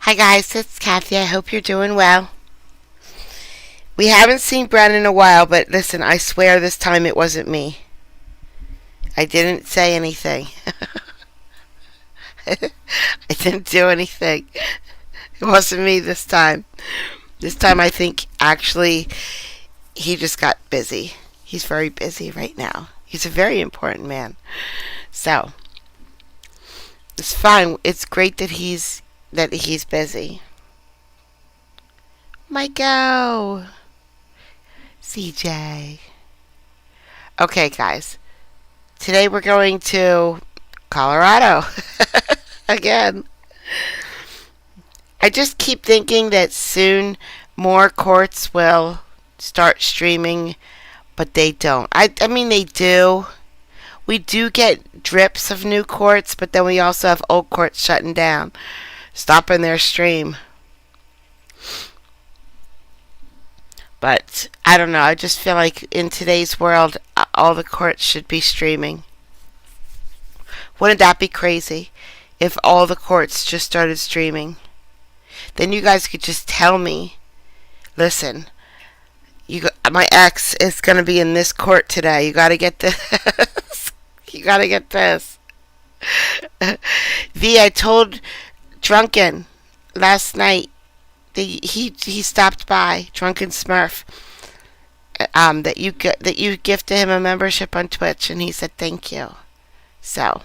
Hi guys, it's Kathy. I hope you're doing well. We haven't seen Brent in a while, but listen, I swear this time it wasn't me. I didn't say anything. I didn't do anything. It wasn't me this time. This time I think actually he just got busy. He's very busy right now. He's a very important man. So, it's fine. It's great that he's busy. Michael, CJ. Okay, guys. Today we're going to Colorado again. I just keep thinking that soon more courts will start streaming, but they don't. I mean, they do. We do get drips of new courts, but then we also have old courts shutting down, stopping their stream. But I don't know. I just feel like in today's world, all the courts should be streaming. Wouldn't that be crazy if all the courts just started streaming? Then you guys could just tell me, listen, my ex is going to be in this court today. You got to get this. You got to get this. V, I told Drunken last night that he stopped by, Drunken Smurf, that you gifted him a membership on Twitch, and he said thank you. So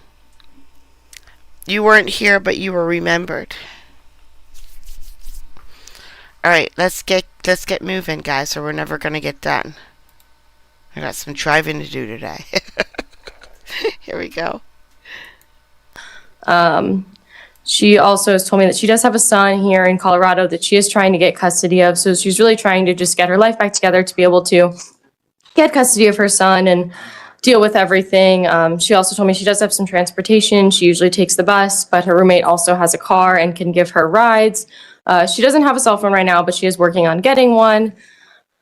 you weren't here, but you were remembered. All right, let's get moving, guys, or we're never gonna get done. I got some driving to do today. Here we go. She also has told me that she does have a son here in Colorado that she is trying to get custody of. So she's really trying to just get her life back together to be able to get custody of her son and deal with everything. She also told me she does have some transportation. She usually takes the bus, but her roommate also has a car and can give her rides. She doesn't have a cell phone right now, but she is working on getting one.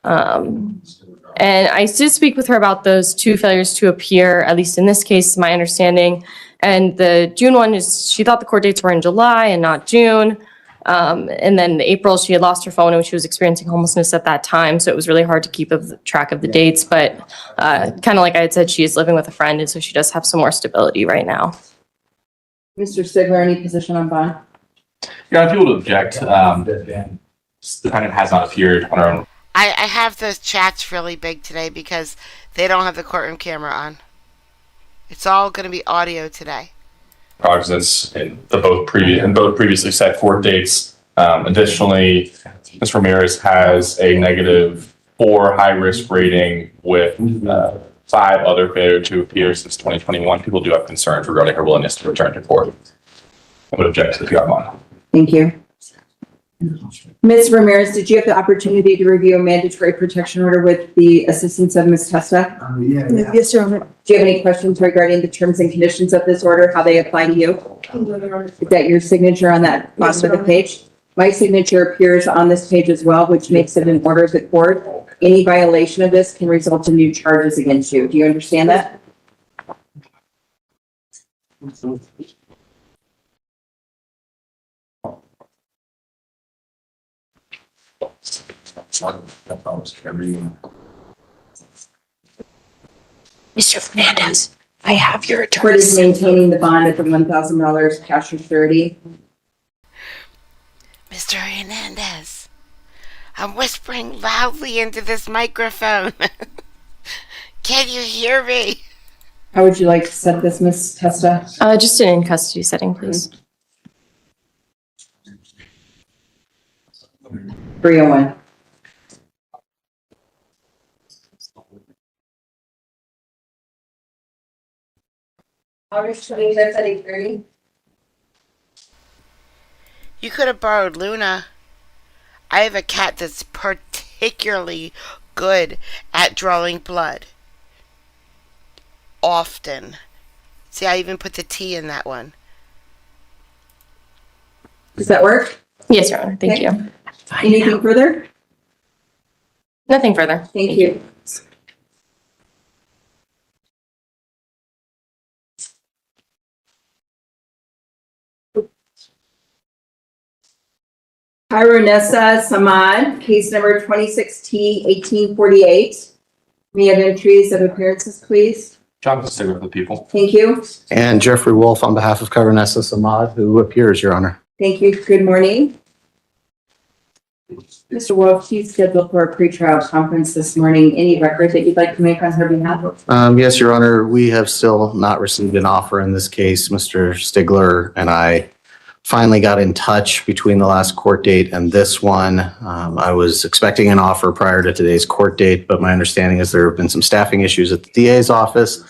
And I did speak with her about those two failures to appear, at least in this case, my understanding. And the June one is, she thought the court dates were in July and not June. And then April, she had lost her phone and she was experiencing homelessness at that time. So it was really hard to keep track of the dates. But kind of like I had said, she is living with a friend. And so she does have some more stability right now. Mr. Stigler, any position on bond? Yeah, if you would object, the defendant has not appeared on her own. I have the chats really big today because they don't have the courtroom camera on. It's all going to be audio today. Cognizance in both previously set court dates. Additionally, Ms. Ramirez has a -4 high-risk rating with 5 other failure to appear since 2021. People do have concerns regarding her willingness to return to court. I would object if you have one. Thank you. Ms. Ramirez, did you have the opportunity to review a mandatory protection order with the assistance of Ms. Testa? Yeah. Yes, Your Honor. Do you have any questions regarding the terms and conditions of this order, how they apply to you? Is that your signature on that bottom of the page? My signature appears on this page as well, which makes it an order of the court. Any violation of this can result in new charges against you. Do you understand that? Mr. Fernandez, I have your Court is address. maintaining the bond at the $1,000 cash or surety. Mr. Hernandez, I'm whispering loudly into this microphone. Can you hear me? How would you like to set this, Ms. Testa? Just an in custody setting, please. 301. August 25th at 8:30. You could have borrowed Luna. I have a cat that's particularly good at drawing blood. Often. See, I even put the T in that one. Does that work? Yes, Your Honor. Thank Okay. you. Anything further? Nothing further. Thank you. Hironessa Samad, case number 26T1848. May I have entries of appearances, please? Jonathan Stigler for the people. Thank you. And Jeffrey Wolf on behalf of Karanessa Samad, who appears, Your Honor. Thank you. Good morning. Mr. Wolf, she's scheduled for a pretrial conference this morning. Any record that you'd like to make on her behalf? Yes, Your Honor, we have still not received an offer in this case. Mr. Stigler and I finally got in touch between the last court date and this one. I was expecting an offer prior to today's court date, but my understanding is there have been some staffing issues at the DA's office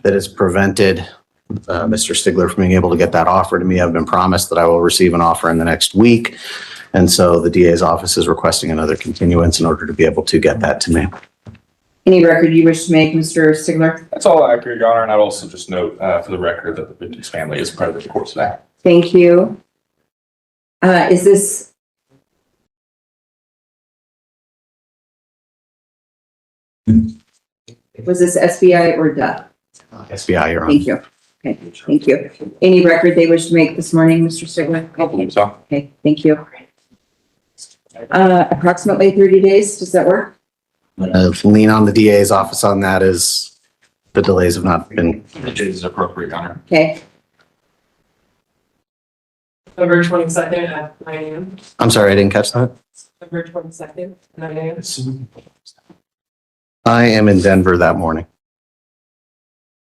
that has prevented Mr. Stigler from being able to get that offer to me. I've been promised that I will receive an offer in the next week. And so the DA's office is requesting another continuance in order to be able to get that to me. Any record you wish to make, Mr. Stigler? That's all accurate, Your Honor. And I'd also just note for the record that the victim's family is part of the court today. Thank you. Was this SBI or DUP? SBI, Your Honor. Thank you. Okay, thank you. Any record they wish to make this morning, Mr. Stigler? I believe so. Okay, thank you. Approximately 30 days, does that work? Lean on the DA's office on that as the delays have not been. It is appropriate, Your Honor. Okay, November 22nd at 9 a.m. I'm sorry, I didn't catch that. November 22nd, 9 a.m. I am in Denver that morning.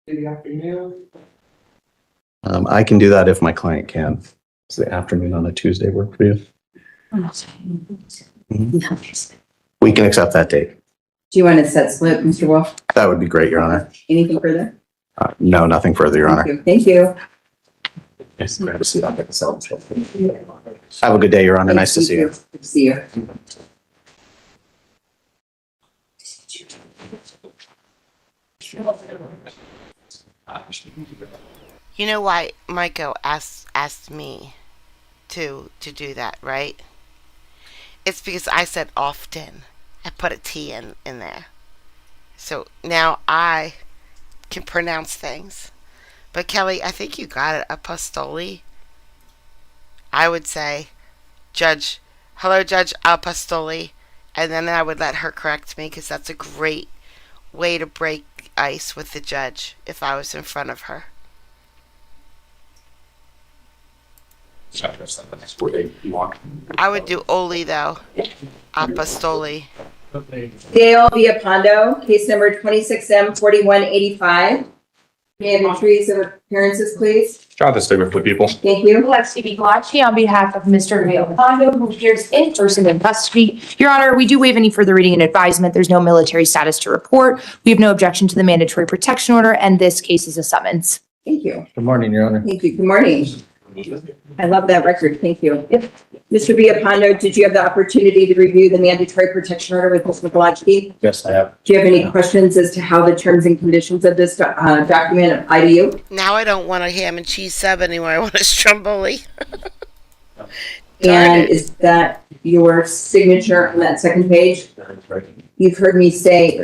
In the afternoon. I can do that if my client can. Does the afternoon on a Tuesday work for you? We can accept that date. do you want to set split, Mr. Wolf? That would be great, Your Honor. Anything further? No, nothing further, Your Honor. Thank you. Have a good day, Your Honor. Nice to see you. Good to see you. You know why Michael asked me to do that, right? It's because I said often. I put a T in there. So now I can pronounce things. But Kelly, I think you got it. Apostoli. I would say, hello, Judge Apostoli. And then I would let her correct me because that's a great way to break ice with the judge if I was in front of her. I would do Oli though. Apostoli. Dale Villapondo, case number 26M4185. May I have entries of appearances, please? Jonathan Stigler for the people. Thank you. Lexi Biglacci on behalf of Mr. Villapondo, who appears in person in custody. Your Honor, we do waive any further reading and advisement. There's no military status to report. We have no objection to the mandatory protection order, and this case is a summons. Thank you. Good morning, Your Honor. Thank you. Good morning. I love that record. Thank you. Mr. Villapondo, did you have the opportunity to review the mandatory protection order with Ms. Biglacci? Yes, I have. Do you have any questions as to how the terms and conditions of this document apply to you? Now I don't want a ham and cheese sub anymore. I want a stromboli. And is that your signature on that second page? You've heard me say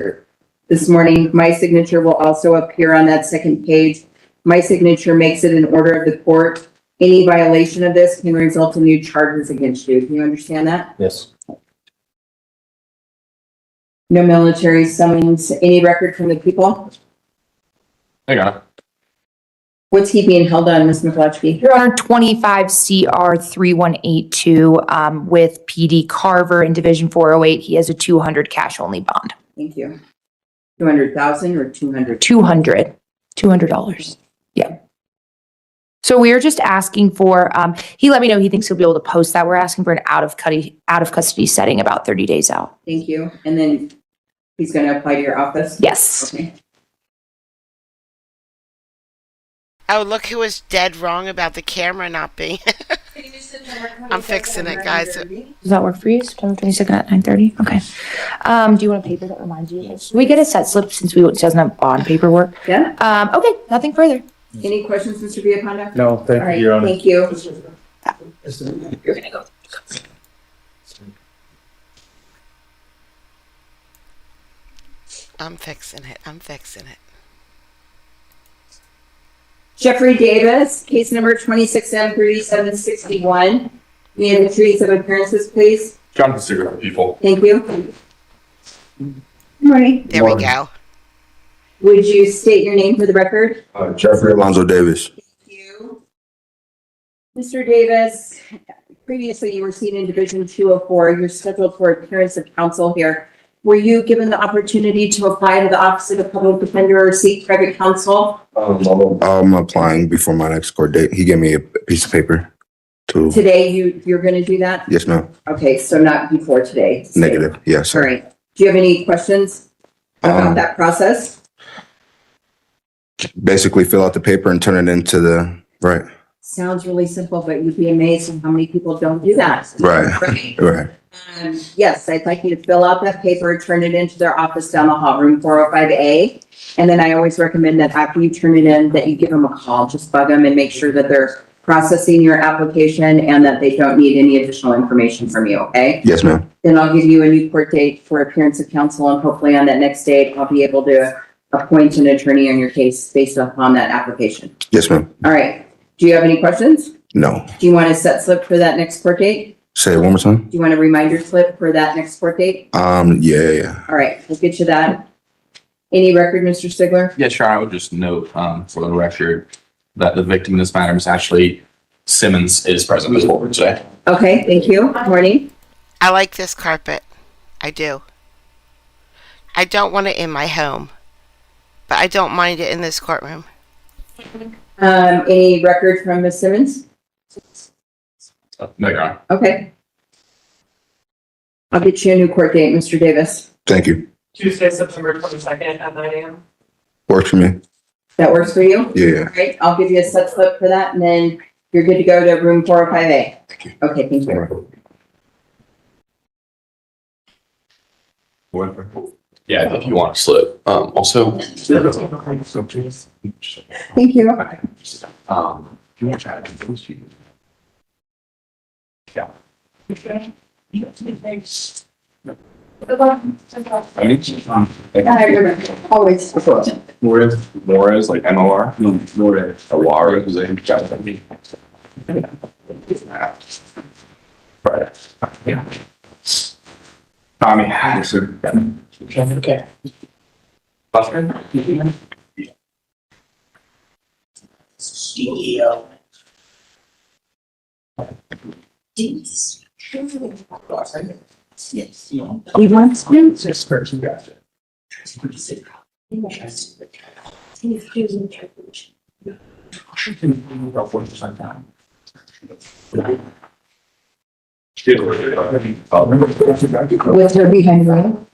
this morning, my signature will also appear on that second page. My signature makes it an order of the court. Any violation of this can result in new charges against you. Do you understand that? Yes. No military summons, any record from the people? Hang on. What's he being held on, Ms. McClatchy? Your Honor, 25 CR 3182 with PD Carver in Division 408. He has a 200 cash only bond. Thank you. 200,000 or 200? $200. Yeah. So we are just asking for, he let me know he thinks he'll be able to post that. We're asking for an out of custody setting about 30 days out. Thank you. And then he's going to apply to your office? Yes. Okay. Oh, look who was dead wrong about the camera not being. I'm fixing it, guys. Does that work for you? September 22nd at 9:30? Okay. Do you want a paper that reminds you? Can we get a set slip since it doesn't have bond paperwork? Yeah. Okay, nothing further. Any questions, Mr. Villapondo? No, All thank right. you, Your Honor. Thank you. You're gonna go. I'm fixing it. Jeffrey Davis, case number 26M3761. May I have the trees of appearances, please? Jonathan Stigler for people. Thank you. Good morning. There we go. Would you state your name for the record? Jeffrey Alonzo Davis. Thank you. Mr. Davis, previously you were seen in Division 204. You're scheduled for appearance of counsel here. Were you given the opportunity to apply to the Office of the Public Defender or seek private counsel? I'm applying before my next court date. He gave me a piece of paper to, Today, you're going to do that? yes, ma'am. Okay, so not before today. Negative, yes. All right. Do you have any questions about Um, that process? Basically fill out the paper and turn it into the, right, Sounds really simple, but you'd be amazed at how many people don't do that. right, Right. right. Yes, I'd like you to fill out that paper, turn it into their office down the hall, room 405A. And then I always recommend that after you turn it in, that you give them a call, just bug them and make sure that they're processing your application and that they don't need any additional information from you, okay? Yes, ma'am. Then I'll give you a new court date for appearance of counsel, and hopefully on that next date, I'll be able to appoint an attorney on your case based upon that application. Yes, ma'am. All right. Do you have any questions? No. Do you want a set slip for that next court date? Say it one more time. Do you want a reminder slip for that next court date? Yeah. All right, we'll get you that. Any record, Mr. Stigler? Yeah, sure. I would just note, for the record, that the victim in this matter is actually Simmons is present this board today. Okay, thank you. Morning. I like this carpet. I do. I don't want it in my home, but I don't mind it in this courtroom. Any record from Ms. Simmons? No, Your Honor. Okay. I'll get you a new court date, Mr. Davis. Thank you. Tuesday, September 22nd at 9 a.m. Works for me. That works for you? Yeah. All right, I'll give you a set slip for that, and then you're good to go to room 405A. Thank you. Okay, thank All you. right. Yeah, if you want to slip. Also. Thank you. Always. Morez, like MOR? Morez. Awara, is a right. Yeah. Tommy. Yes, sir. Okay. Buster? CEO. Yes. He wants to. This person got it. With her behind the wheel.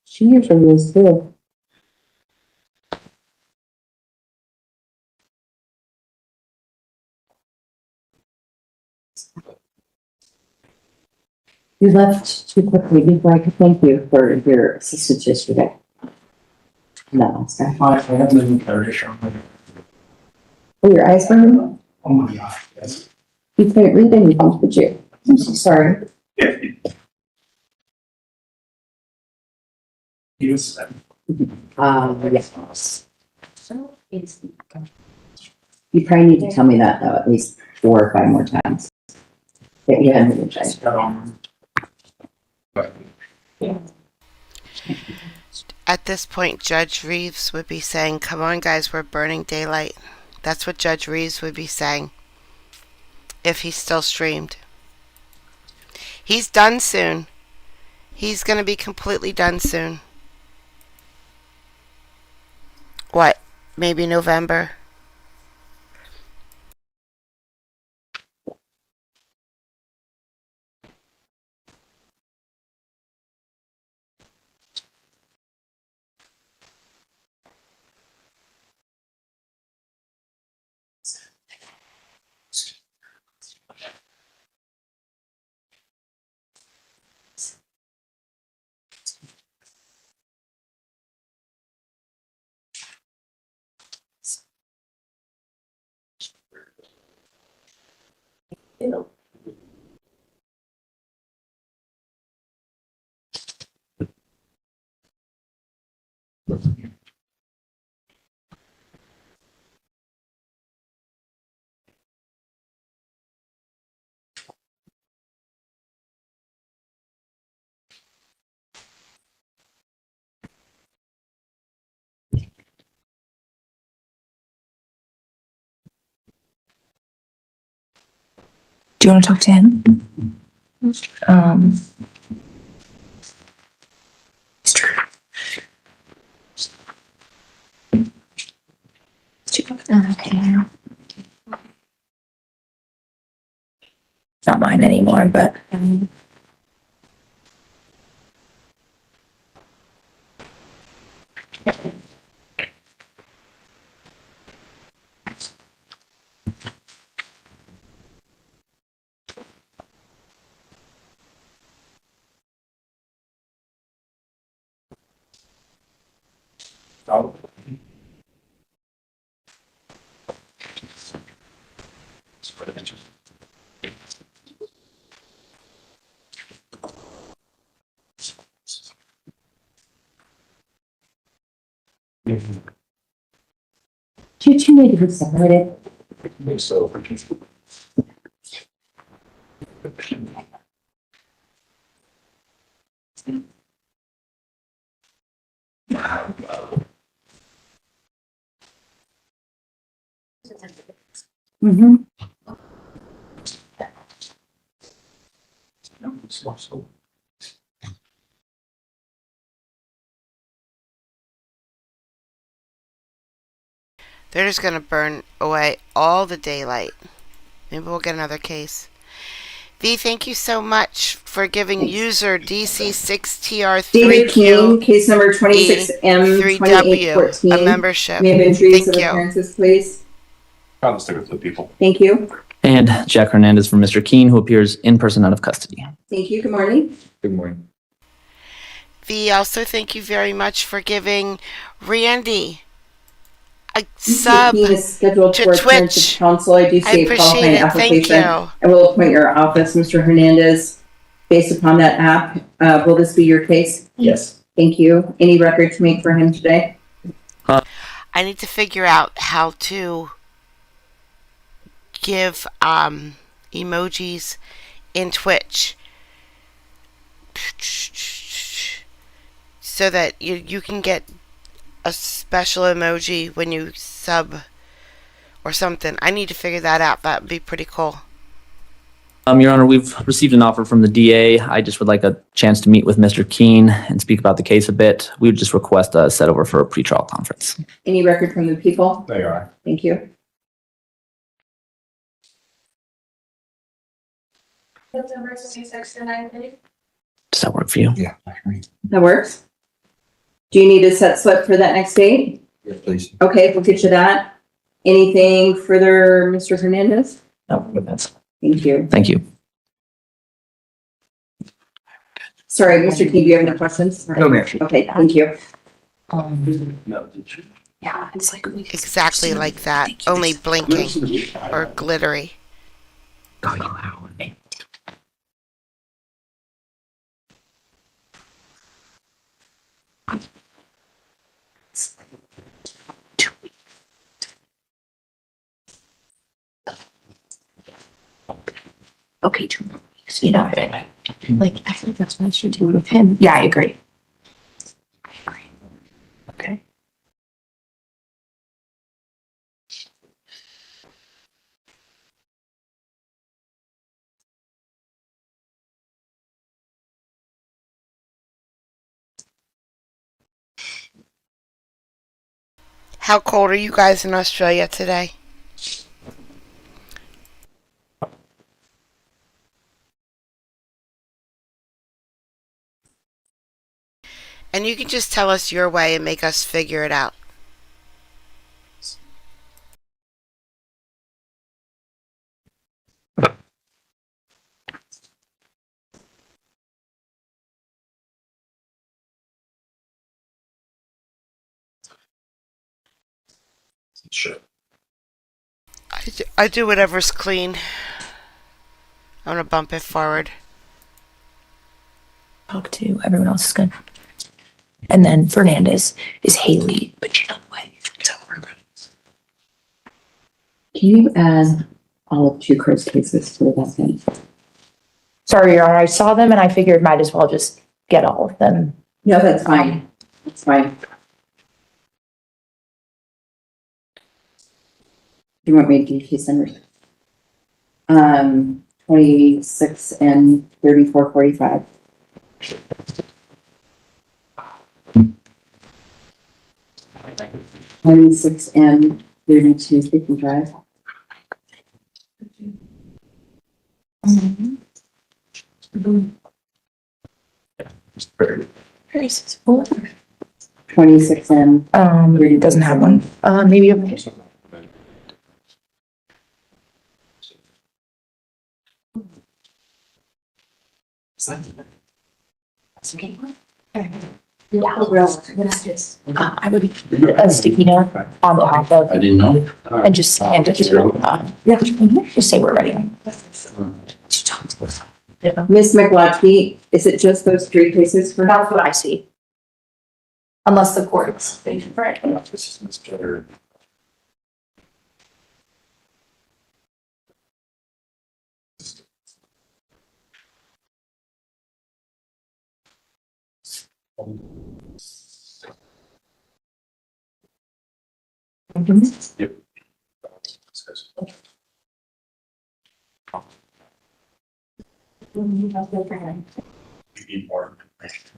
She usually is too. You left too quickly before I could thank you for your assistance yesterday. No, it's not. Oh, your eyes burning? Oh my God, yes. You couldn't read anything, could you? I'm so sorry. Yes. Yes. You probably need to tell me that though, at least 4 or 5 more times. That you haven't been At this point, Judge Reeves would be saying, "Come on, guys, we're burning daylight." That's what Judge Reeves would be saying if he's still streamed. He's done soon. He's going to be completely done soon. What? Maybe November? Do you want to talk to him? Mr. Okay. Not mine anymore, but. Did you need to be separated? Mm-hmm. They're just going to burn away all the daylight. Maybe we'll get another case. V, thank you so much for giving user David Keene, DC6TR3Q case number 26M2814. a membership. May I have entries of Thank you. appearances, please? I'll stick with the people. Thank you. And Jack Hernandez for Mr. Keene, who appears in person out of custody. Thank you. Good morning. Good morning. V, also thank you very much for giving Randy a sub Keene is scheduled to for appearance Twitch. of counsel. I do I see a appreciate qualifying it. Thank application. you. I will appoint your office, Mr. Hernandez, based upon that app. Will this be your case? Yes. Thank you. Any record to make for him today? I need to figure out how to give emojis in Twitch so that you can get a special emoji when you sub or something. I need to figure that out. That would be pretty cool. Your Honor, we've received an offer from the DA. I just would like a chance to meet with Mr. Keene and speak about the case a bit. We would just request a set over for a pretrial conference. Any record from the people? They are. Thank you. Does that work for you? Yeah, I agree. That works. Do you need a set slip for that next date? Yes, please. Okay, we'll get you that. Anything further, Mr. Hernandez? No, but that's, Thank you. thank you. Sorry, Mr. Keene, do you have any questions? No, ma'am. Okay, thank you. No, did you? Yeah, it's like. Exactly like that, only blinking or glittery. Okay, 2 weeks, you know, like, I think that's what I should do with him. Yeah, I agree. Okay. How cold are you guys in Australia today? And you can just tell us your way and make us figure it out. Sure. I do whatever's clean. I'm gonna bump it forward. Talk to everyone else is good. And then Fernandez is Haley, but she's on the way. So we're good. Can you add all of Two Crows cases to that thing? Sorry, Your Honor, I saw them and I figured might as well just get all of them. No, that's fine. That's fine. Do you want me to do case numbers? 26 and 3445. Twenty-six and 3255. Grace, four. 26 and It doesn't have one. Maybe over here. Yeah, I would a sticky note on behalf of, I didn't know. and just hand it to, just say we're ready. Ms. McLaughlin, is it just those three cases for? That's what I see. Unless the court's. Right. This is Mr. Yep. We need more information.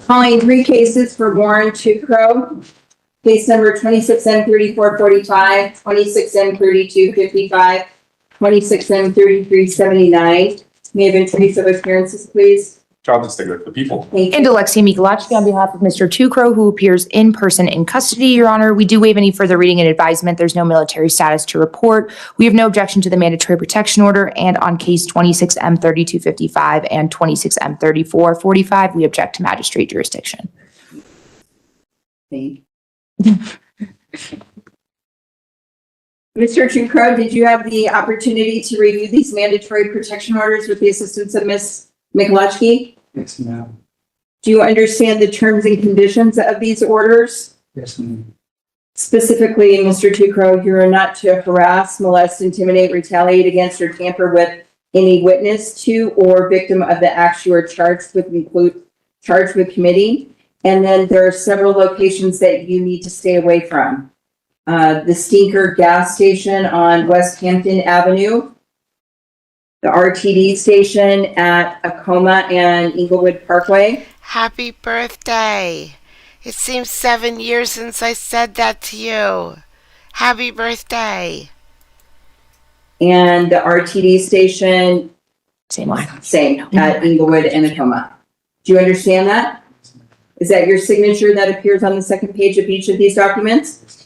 Calling three cases for Warren Two Crow. Case number 26M3445, 26M3255, 26M3379. May I have entries of appearances, please? Jonathan Stigler, the people. Thank And you. Alexia Mikolajski on behalf of Mr. Two Crow, who appears in person in custody, Your Honor. We do waive any further reading and advisement. There's no military status to report. We have no objection to the mandatory protection order. And on case 26M3255 and 26M3445, we object to magistrate jurisdiction. Thank you. Mr. Two Crow, did you have the opportunity to review these mandatory protection orders with the assistance of Ms. McLaughlin? Yes, ma'am. Do you understand the terms and conditions of these orders? Yes, ma'am. Specifically, Mr. Two Crow, you are not to harass, molest, intimidate, retaliate against, or tamper with any witness to or victim of the acts you are charged with committing. And then there are several locations that you need to stay away from. The Stinker gas station on West Hampton Avenue, the RTD station at Acoma and Inglewood Parkway. Happy birthday. It seems 7 years since I said that to you. Happy birthday. And the RTD station, Same line. same, at Inglewood and Acoma. Do you understand that? Is that your signature that appears on the second page of each of these documents?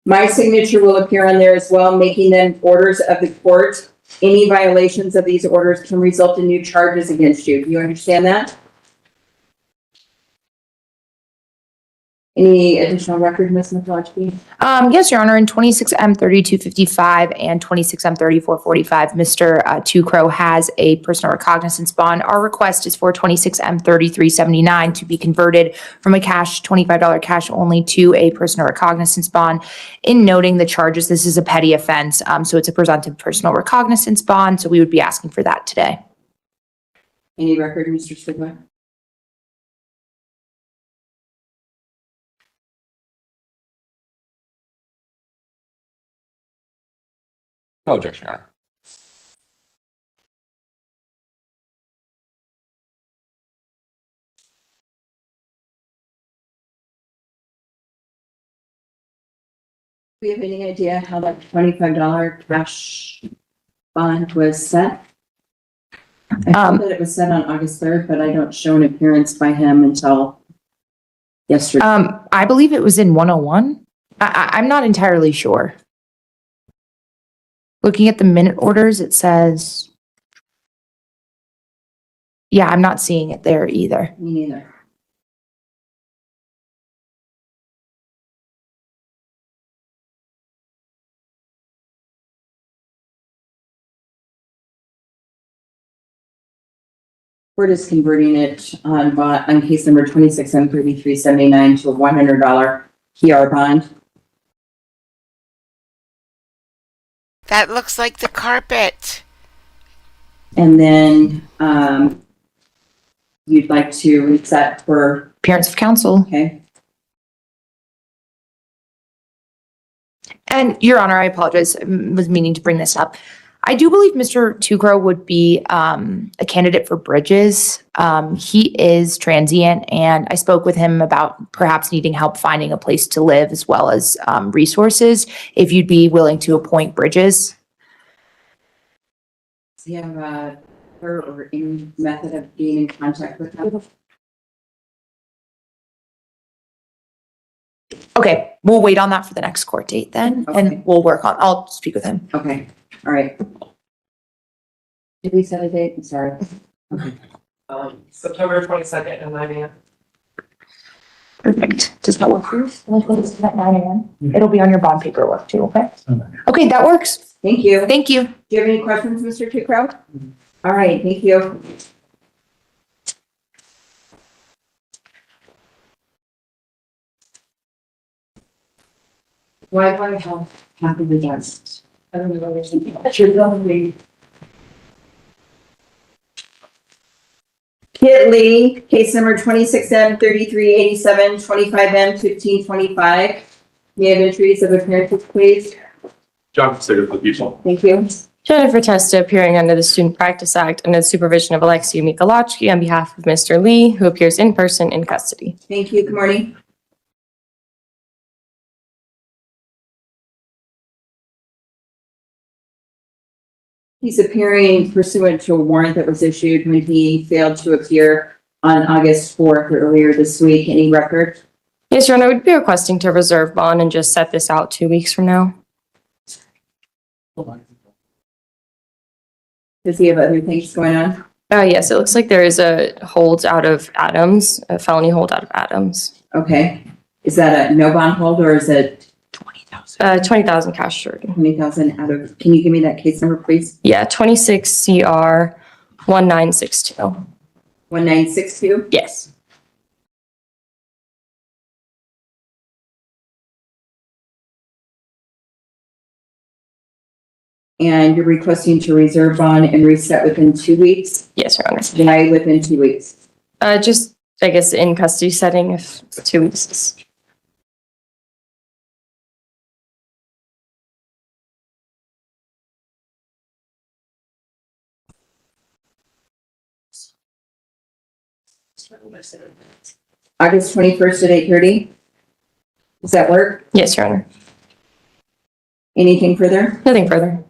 My signature will appear on there as well, making them orders of the court. Any violations of these orders can result in new charges against you. Do you understand that? Any additional record, Ms. McLaughlin? Yes, Your Honor, in 26M3255 and 26M3445, Mr. Two Crow has a personal recognizance bond. Our request is for 26M3379 to be converted from a cash, $25 cash only to a personal recognizance bond. In noting the charges, this is a petty offense, so it's a presumptive personal recognizance bond, so we would be asking for that today. Any record, Mr. Stigler? No objection, Your Honor. Do we have any idea how that $25 cash bond was set? I thought that it was set on August 3rd, but I don't show an appearance by him until yesterday. I believe it was in 101. I'm not entirely sure. Looking at the minute orders, it says, yeah, I'm not seeing it there either. Me neither. Court is converting it on case number 26M3379 to a $100 PR bond. That looks like the carpet. And then, you'd like to reset for, Appearance of counsel. okay? And Your Honor, I apologize, I was meaning to bring this up. I do believe Mr. Tukrow would be a candidate for Bridges. He is transient, and I spoke with him about perhaps needing help finding a place to live as well as resources, if you'd be willing to appoint Bridges. Do you have her or any method of getting in contact with them? Okay, we'll wait on that for the next court date then, Okay. and I'll speak with him. Okay, all right. Did we set a date? I'm sorry. Okay. September 22nd at 9 a.m. Perfect. Does that work for you? At 9 a.m. It'll be on your bond paperwork too, okay? Okay, that works. Thank you. Thank you. Do you have any questions, Mr. Tukrow? All right, thank you. Why do I have half of the guests? I don't know. You're telling me. Kit Lee, case number 26M3387, 25M1525. May I have entries of appearances, please? John, consider the people. Thank you. Jennifer Testa, appearing under the Student Practice Act under the supervision of Alexei Mikolajki on behalf of Mr. Lee, who appears in person in custody. Thank you. Good morning. He's appearing pursuant to a warrant that was issued when he failed to appear on August 4th earlier this week. Any record? Yes, Your Honor, I would be requesting to reserve bond and just set this out 2 weeks from now. Does he have other things going on? Yes, it looks like there is a hold out of Adams, a felony hold out of Adams. Okay. Is that a no bond hold or is it 20,000 cash surety. 20,000 out of, can you give me that case number, please? Yeah, 26 CR 1962. 1962? Yes. And you're requesting to reserve bond and reset within 2 weeks? Yes, Your Honor. Why within 2 weeks? Just, I guess, in custody setting, if 2 weeks is. August 21st at 8:30? Does that work? Yes, Your Honor. Anything further? Nothing further.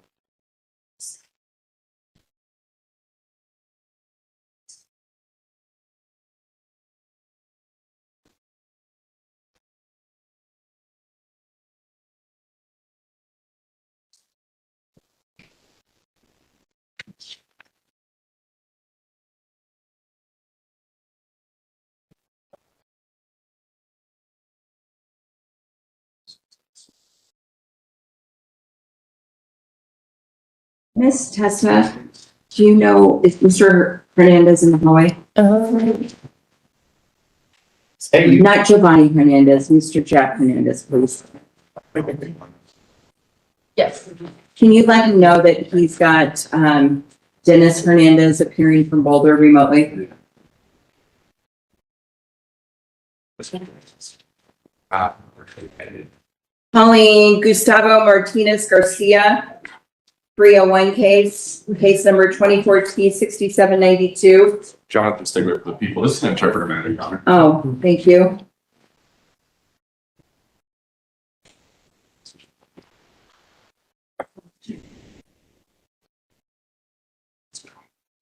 Ms. Testa, do you know if Mr. Hernandez in the hallway? Not Giovanni Hernandez, Mr. Jack Hernandez, please. Yes. Can you let him know that he's got Dennis Hernandez appearing from Boulder remotely? Calling Gustavo Martinez Garcia, 301 case number 24T6792. Jonathan Stigler for the people. This is an interpreter matter, Your Honor. Oh, thank you.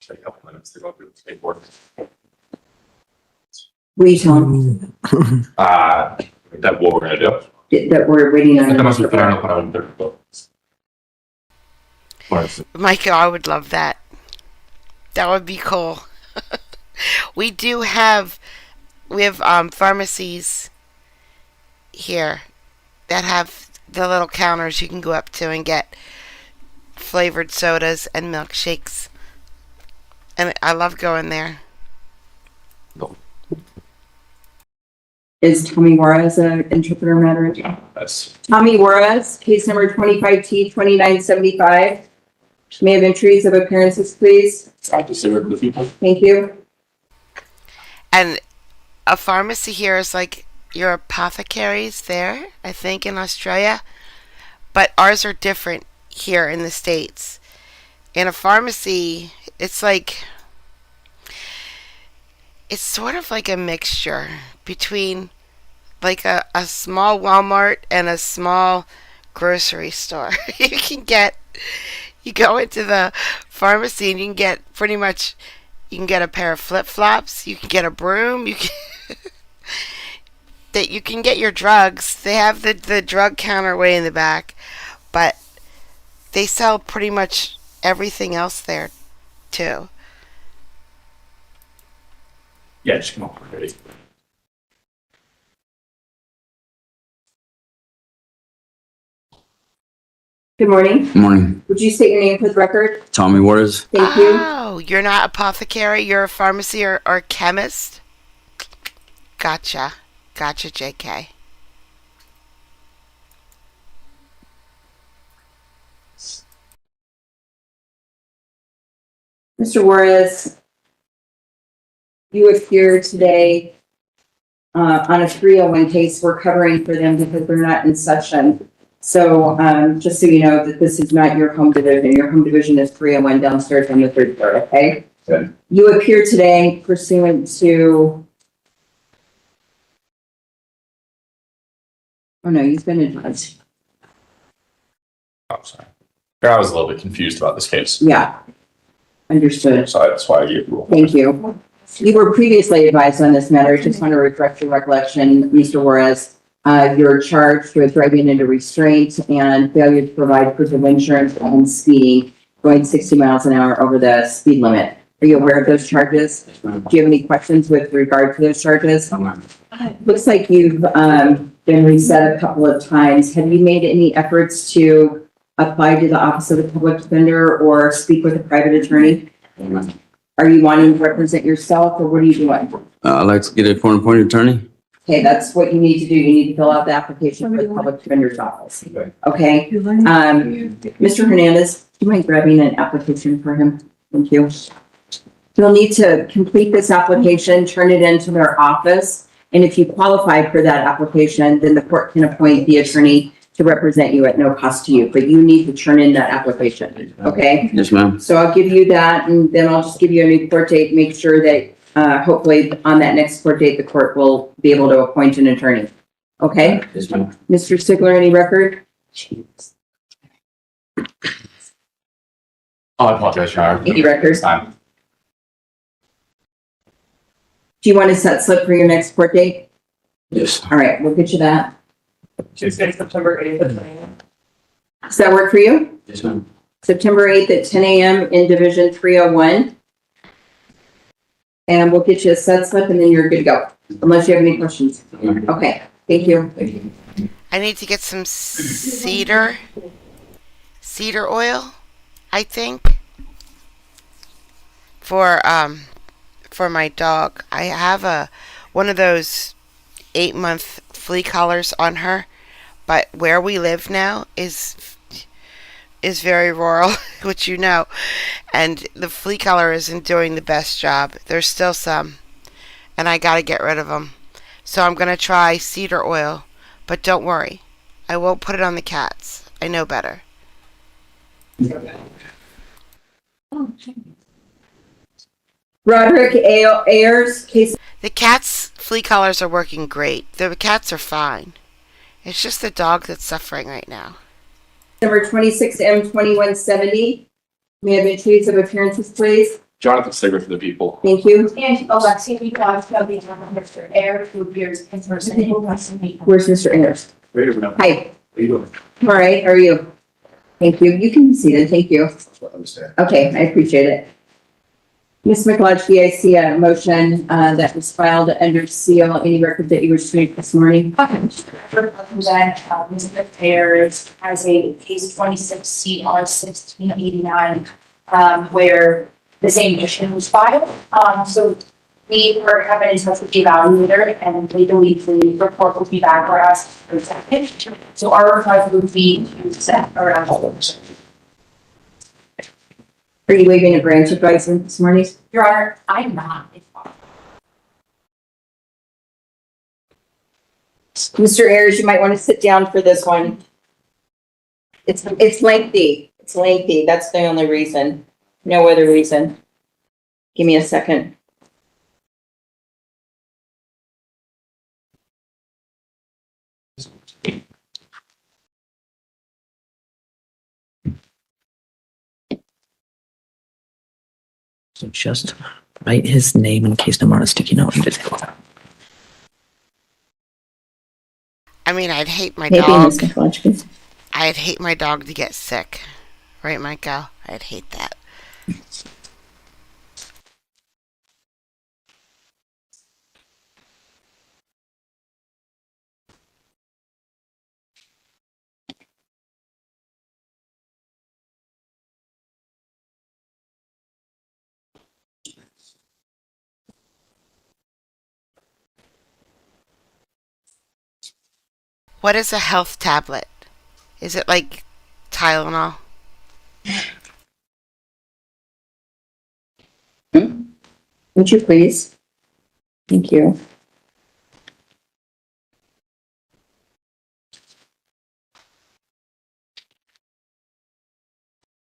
Take a couple minutes to go through the paperwork. Will you tell him That what we're gonna do. that we're waiting on? That must be put on their books. Michael, I would love that. That would be cool. We have pharmacies here that have the little counters you can go up to and get flavored sodas and milkshakes. And I love going there. Is Tommy Juarez an interpreter matter? That's Tommy Juarez, case number 25T2975. May I have entries of appearances, please? to serve the people. Thank you. And a pharmacy here is like your apothecaries there, I think, in Australia. But ours are different here in the States. In a pharmacy, it's like, it's sort of like a mixture between like a small Walmart and a small grocery store. You go into the pharmacy and you can get pretty much, you can get a pair of flip-flops, you can get a broom, you can get your drugs. They have the drug counter way in the back, but they sell pretty much everything else there too. Yeah, just come on, ready. Good morning. Morning, Would you state your name for the record? Tommy Juarez. Thank you. Oh, you're not apothecary, you're a pharmacy or chemist? Gotcha, JK. Mr. Juarez, you appear today on a 301 case. We're covering for them because they're not in session. So just so you know that this is not your home division. Your home division is 301 downstairs on the third floor, okay? Okay. You appear today pursuant to... Oh, no, you've been advised. I'm sorry. I was a little bit confused about this case. Yeah, understood. So that's why I gave rule. Thank you. You were previously advised on this matter. I just want to refresh your recollection, Mr. Juarez. You're charged with driving into restraint and failure to provide proof of insurance and speeding, going 60 miles an hour over the speed limit. Are you aware of those charges? Do you have any questions with regard to those charges? Looks like you've been reset a couple of times. Have you made any efforts to apply to the Office of the Public Defender or speak with a private attorney? Are you wanting to represent yourself or what are you doing? I'd like to get a court-appointed attorney. Okay, that's what you need to do. You need to fill out the application for the Public Defender's Office. Okay? Mr. Hernandez, do you mind grabbing an application for him? Thank you. You'll need to complete this application, turn it into their office, and if you qualify for that application, then the court can appoint the attorney to represent you at no cost to you, but you need to turn in that application, okay? Yes, ma'am. So I'll give you that, and then I'll just give you a new court date, make sure that hopefully on that next court date, the court will be able to appoint an attorney. Okay? Yes, ma'am. Mr. Stigler, any record? Oh, I apologize, Your Honor. Any records? Time. Do you want a set slip for your next court date? Yes. All right, we'll get you that. Tuesday, September 8th at 9 a.m. Does that work for you? Yes, ma'am. September 8th at 10 a.m. in Division 301. And we'll get you a set slip and then you're good to go, unless you have any questions. Okay, thank you. Thank you. I need to get some cedar oil, I think, for my dog. I have one of those 8-month flea collars on her, but where we live now is very rural, which you know, and the flea collar isn't doing the best job. There's still some, and I gotta get rid of them. So I'm gonna try cedar oil, but don't worry, I won't put it on the cats. I know better. Roderick Ayers, case. The cats' flea collars are working great. The cats are fine. It's just the dog that's suffering right now. Number 26M2170. May I have entries of appearances, please? Jonathan Stigler for the people. Thank you. And Alexia, we got Mr. Air, who appears in person. Where's Mr. Ayers? Right here, ma'am. Hi. How you doing? All right, how are you? Thank you. You can be seated. Thank you. Okay, I appreciate it. Ms. McLeod, I see a motion that was filed under seal. Any record that you wish to make this morning? That Mr. Ayers has a case 26CR1689, where the same motion was filed. So We have been in touch with the evaluator and we believe the report will be back for us for second. So our request would be to set around. Are you waiving a branch advisement this morning? Your Honor, I'm not. Mr. Ayers, you might want to sit down for this one. It's lengthy. It's lengthy. That's the only reason. No other reason. Give me a second. So just write his name in case number on a sticky note and just take it. I mean, I'd hate my Maybe dog. Ms. McClatchy. I'd hate my dog to get sick. Right, Michael? I'd hate that. What is a health tablet? Is it like Tylenol? Would you please? Thank you.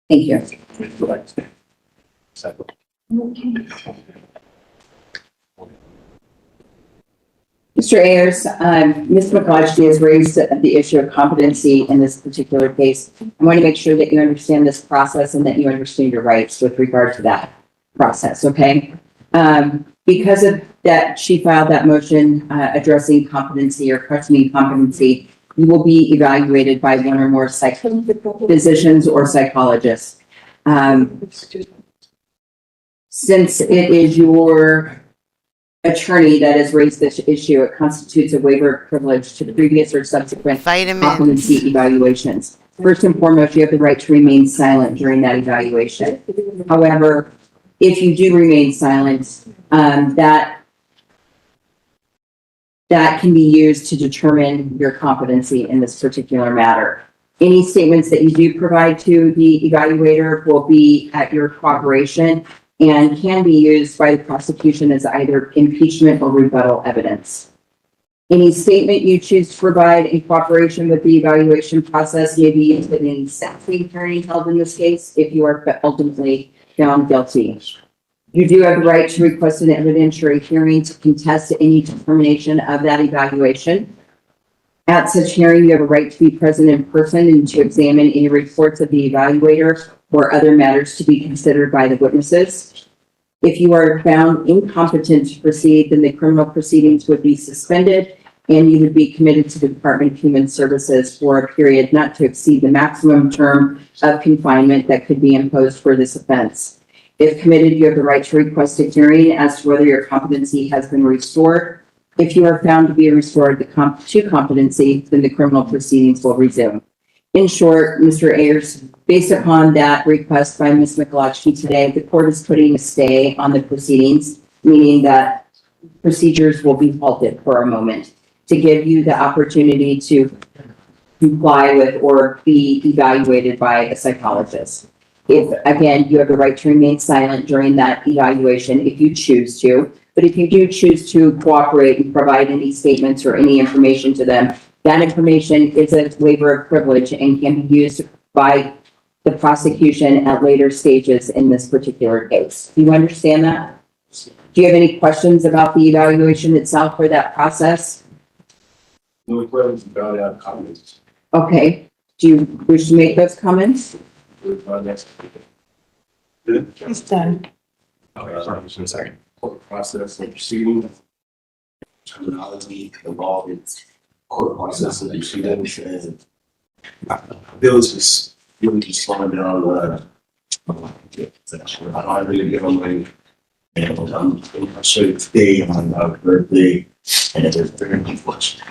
Thank you. Mr. Ayers, Ms. McClatchy has raised the issue of competency in this particular case. I want to make sure that you understand this process and that you understand your rights with regard to that process, okay? Because of that, she filed that motion addressing competency or questioning competency. You will be evaluated by one or more physicians or psychologists. Since it is your attorney that has raised this issue, it constitutes a waiver of privilege to the previous or subsequent Vitamins. competency evaluations. First and foremost, you have the right to remain silent during that evaluation. However, if you do remain silent, that can be used to determine your competency in this particular matter. Any statements that you do provide to the evaluator will be at your cooperation and can be used by the prosecution as either impeachment or rebuttal evidence. Any statement you choose to provide in cooperation with the evaluation process may be used in any sentencing hearing held in this case if you are ultimately found guilty. You do have the right to request an evidentiary hearing to contest any determination of that evaluation. At such hearing, you have a right to be present in person and to examine any reports of the evaluator or other matters to be considered by the witnesses. If you are found incompetent to proceed, then the criminal proceedings would be suspended and you would be committed to the Department of Human Services for a period not to exceed the maximum term of confinement that could be imposed for this offense. If committed, you have the right to request a hearing as to whether your competency has been restored. If you are found to be restored to competency, then the criminal proceedings will resume. In short, Mr. Ayers, based upon that request by Ms. McClatchy today, the court is putting a stay on the proceedings, meaning that procedures will be halted for a moment to give you the opportunity to comply with or be evaluated by a psychologist. If, again, you have the right to remain silent during that evaluation if you choose to, but if you do choose to cooperate and provide any statements or any information to them, that information is a waiver of privilege and can be used by the prosecution at later stages in this particular case. Do you understand that? Do you have any questions about the evaluation itself or that process? No questions about our comments. Okay. Do you wish to make those comments? It's done. Sorry. Court process and proceeding. Terminology involved in court process and proceedings and Bill's just really slowing down. I really give them my and I'm so today on my birthday and it's very unfortunate.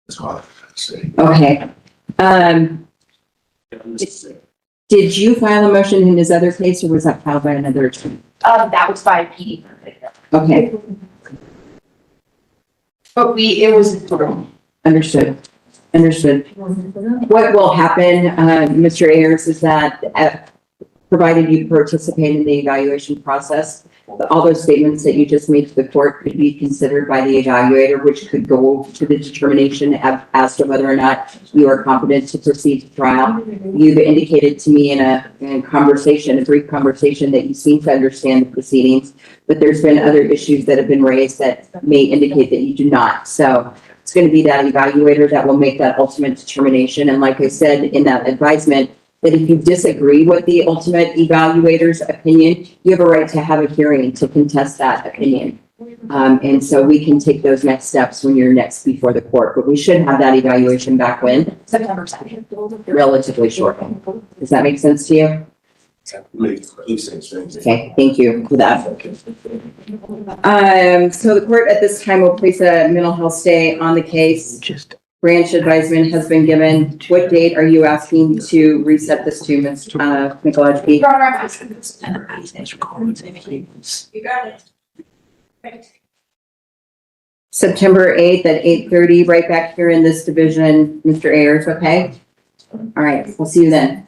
That's all I have to say. Okay. Did you file a motion in his other case or was that filed by another attorney? That was by PD. Okay, But it was. understood. Understood. What will happen, Mr. Ayers, is that provided you participate in the evaluation process, all those statements that you just made to the court could be considered by the evaluator, which could go to the determination as to whether or not you are competent to proceed to trial. You've indicated to me in a brief conversation, that you seem to understand the proceedings, but there's been other issues that have been raised that may indicate that you do not. So it's going to be that evaluator that will make that ultimate determination. And like I said in that advisement, that if you disagree with the ultimate evaluator's opinion, you have a right to have a hearing to contest that opinion. And so we can take those next steps when you're next before the court, but we should have that evaluation back when? September 2nd. Relatively shortly. Does that make sense to you? Okay, thank you for that. So the court at this time will place a mental health stay on the case. Branch advisement has been given. What date are you asking to reset this to, Ms. Michalowski? Your Honor, I'm asking this. You got it. Right. September 8th at 8:30, right back here in this division, Mr. Ayers, okay? All right, we'll see you then.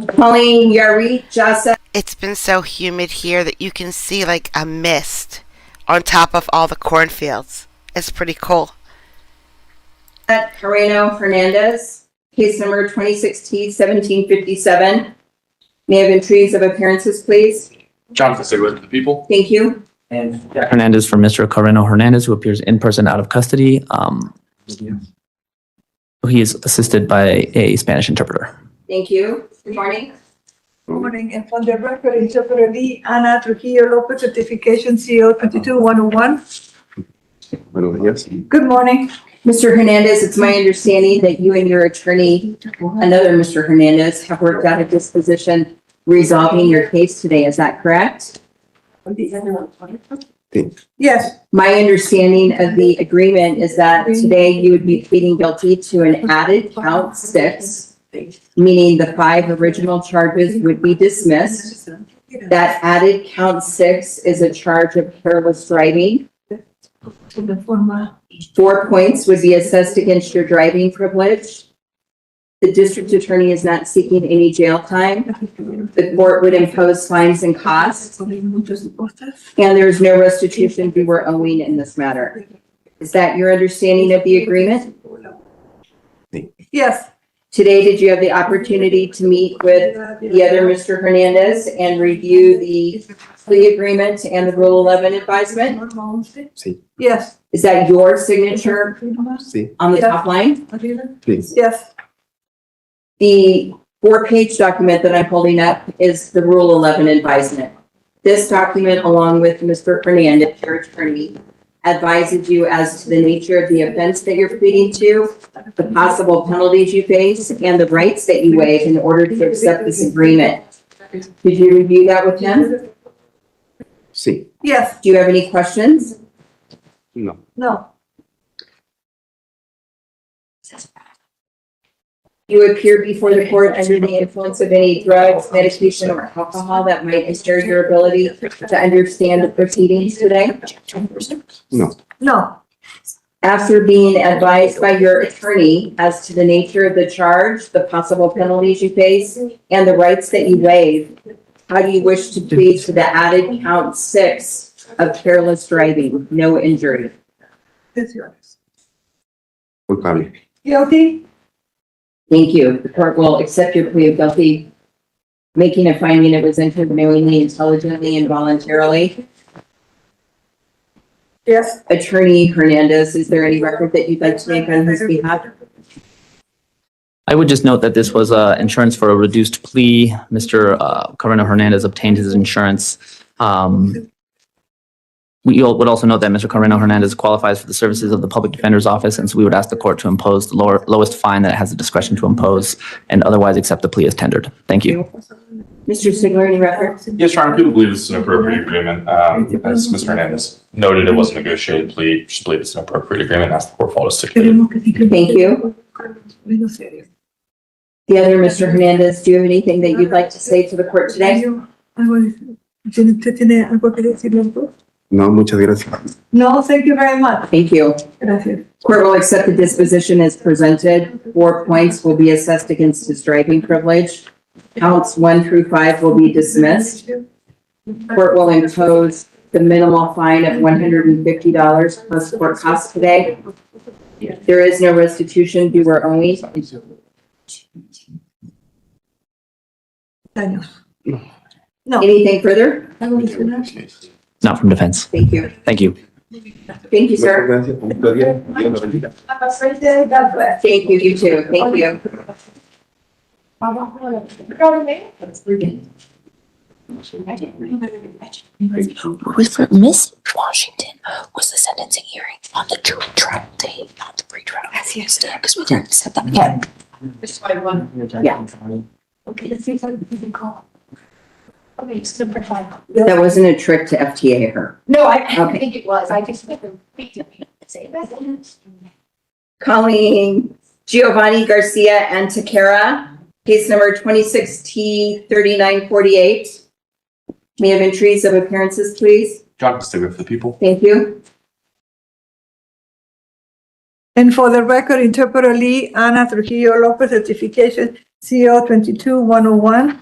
Colleen, Yari, Jasa. It's been so humid here that you can see like a mist on top of all the cornfields. It's pretty cool. Carreno Hernandez, case number 2016-1757. May I have entries of appearances, please? Jonathan Sigler to the people. Thank you. And Jack Hernandez for Mr. Carreno Hernandez, who appears in person out of custody. He is assisted by a Spanish interpreter. Thank you. Good morning. Good morning, and for the record, interpreter Lee Ana Trujillo Lopez, certification CO 22101. Good morning. Mr. Hernandez, it's my understanding that you and your attorney, another Mr. Hernandez, have worked out a disposition resolving your case today. Is that correct? Yes, My understanding of the agreement is that today you would be pleading guilty to an added count 6, meaning the 5 original charges would be dismissed. That added count 6 is a charge of careless driving. 4 points would be assessed against your driving privilege. The district attorney is not seeking any jail time. The court would impose fines and costs, and there is no restitution we were owing in this matter. Is that your understanding of the agreement? yes, Today, did you have the opportunity to meet with the other Mr. Hernandez and review the plea agreement and the Rule 11 advisement? yes, Is that your signature on the top line? yes, The 4-page document that I'm holding up is the Rule 11 advisement. This document, along with Mr. Hernandez, your attorney, advises you as to the nature of the offense that you're pleading to, the possible penalties you face, and the rights that you waive in order to accept this agreement. Did you review that with him? yes, Do you have any questions? no, You appear before the court under the influence of any drugs, medication, or alcohol that might impair your ability to understand the proceedings today? no, After being advised by your attorney as to the nature of the charge, the possible penalties you face, and the rights that you waive, how do you wish to plead to the added count 6 of careless driving, no injury? it's yours. Guilty? Thank you. The court will accept your plea of guilty, making a finding it was entered knowingly, intelligently, and voluntarily. Yes, Attorney Hernandez, is there any record that you'd like to make on his behalf? I would just note that this was insurance for a reduced plea. Mr. Correno Hernandez obtained his insurance. We would also note that Mr. Correno Hernandez qualifies for the services of the Public Defender's Office, and so we would ask the court to impose the lowest fine that it has the discretion to impose and otherwise accept the plea as tendered. Thank you. Mr. Stigler, any record? Yes, Your Honor, I do believe this is an appropriate agreement. As Mr. Hernandez noted, it was a negotiated plea. Just believe it's an appropriate agreement. Ask the court follow stipulated. Thank you. The other Mr. Hernandez, do you have anything that you'd like to say to the court today? ¿Usted tiene algo que decirle? No, muchas gracias. No, thank you very much. Thank you. Gracias. Court will accept the disposition as presented. 4 points will be assessed against his driving privilege. Counts 1 through 5 will be dismissed. Court will impose the minimal fine of $150 plus court costs today. There is no restitution due or owing. Años. No. Anything further? ¿Algo adicional? Not from defense. Thank you. Thank you. Thank you, sir. Thank you, you too. Thank you. Miss Washington was the sentencing hearing on the jury trial day, not the pre-trial. Yes, because we didn't set that. Yeah. Yeah. Okay, let's see if I can call. Okay, it's number 5. That wasn't a trick to FTA her. No, I Okay. think it was. I just never say that. Calling Giovanni Garcia and Takara, case number 26T3948. May I have entries of appearances, please? John Stigler for the people. Thank you. And for the record, Interpreter Lee, Ana Trujillo Lopez, certification CO 22101.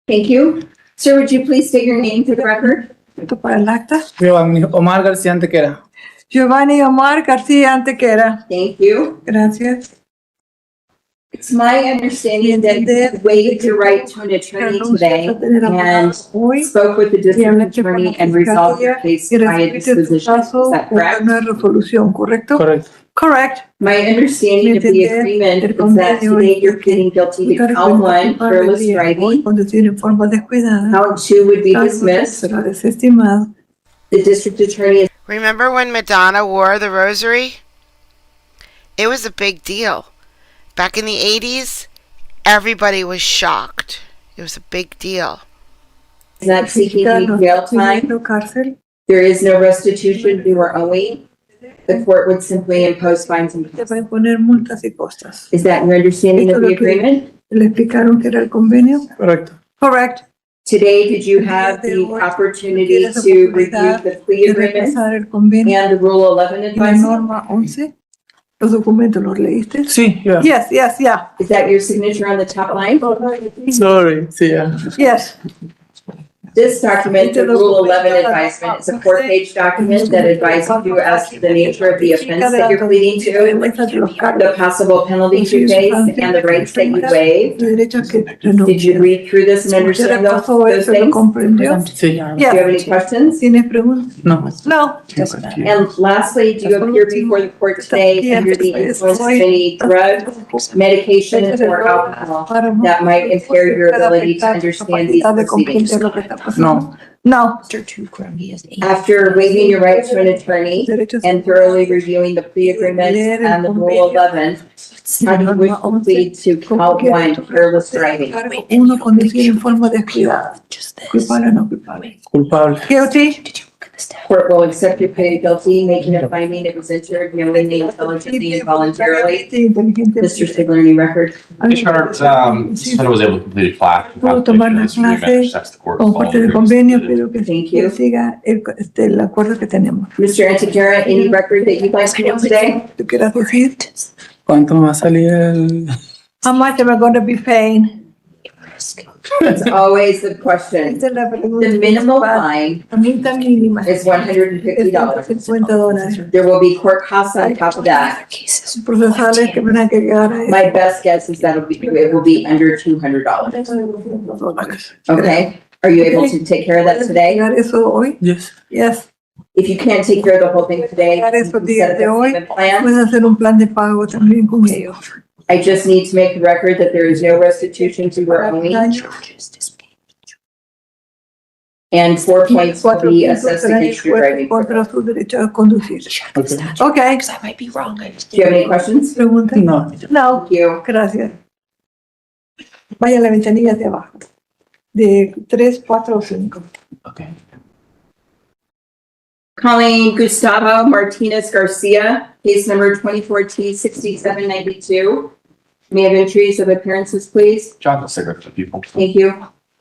Thank you. Sir, would you please state your name for the record? Esto para el acta. Giovanni Omar García Antequera. Giovanni Omar García Antequera. Thank you. Gracias. It's my understanding that you waived your right to an attorney today and spoke with the district attorney and resolved your case by a disposition. Is that correct? Una resolución, ¿correcto? Correcto. Correct. My understanding of the agreement is that today you're pleading guilty to count 1, careless driving. Conducir en forma descuidada. Count 2 would be dismissed. Será desestimado. The district attorney is Remember when Madonna wore the rosary? It was a big deal. Back in the 80s, everybody was shocked. It was a big deal. not seeking any jail time. There is no restitution due or owing. The court would simply impose fines and costs. Is that your understanding of the agreement? Correct. Today, did you have the opportunity to review the plea agreement and the Rule 11 advisory? ¿Los documentos los leíste? Sí, yeah. Yes, yeah. Is that your signature on the top line? Sorry, sí, yeah. Yes. This document, the Rule 11 advisement, is a 4-page document that advises you as to the nature of the offense that you're pleading to, the possible penalties you face, and the rights that you waive. Did you read through this and understand those things? Sí. Do you have any questions? No. No. And lastly, do you appear before the court today under the influence of any drug, medication, or alcohol that might impair your ability to understand these proceedings? No. After waiving your right to an attorney and thoroughly reviewing the plea agreement and the Rule 11, how do you wish to plead to count 1, careless driving? Culpable. Guilty. Court will accept your plea guilty, making a finding it was entered knowingly, intelligently, and voluntarily. Mr. Stigler, any record? Commissioner, Defendant was able to complete a class. Puedo tomar la clase como parte del convenio, pero que siga el acuerdo que tenemos. Mr. Antequera, any record that you'd like to know today? ¿Tú quieras decir? ¿Cuánto me va a salir el...? How much am I going to be paying? It's always the question. The minimal fine is $150. There will be court costs on top of that. My best guess is that it will be under $200. Okay? Are you able to take care of that today? Yes. Yes. If you can't take care of the whole thing today, you can set up a payment plan. Puedes hacer un plan de pago también con ellos. I just need to make the record that there is no restitution to her owing, and 4 points will be assessed against your driving. Contra su derecho a conducir. Okay. Because I might be wrong. Do you have any questions? Pregunta. No. No, Thank you. gracias. Vaya a la ventanilla de abajo. De 3, 4 o 5. Okay. Calling Gustavo Martinez Garcia, case number 24T6792. May I have entries of appearances, please? John, the cigarette for people. Thank you.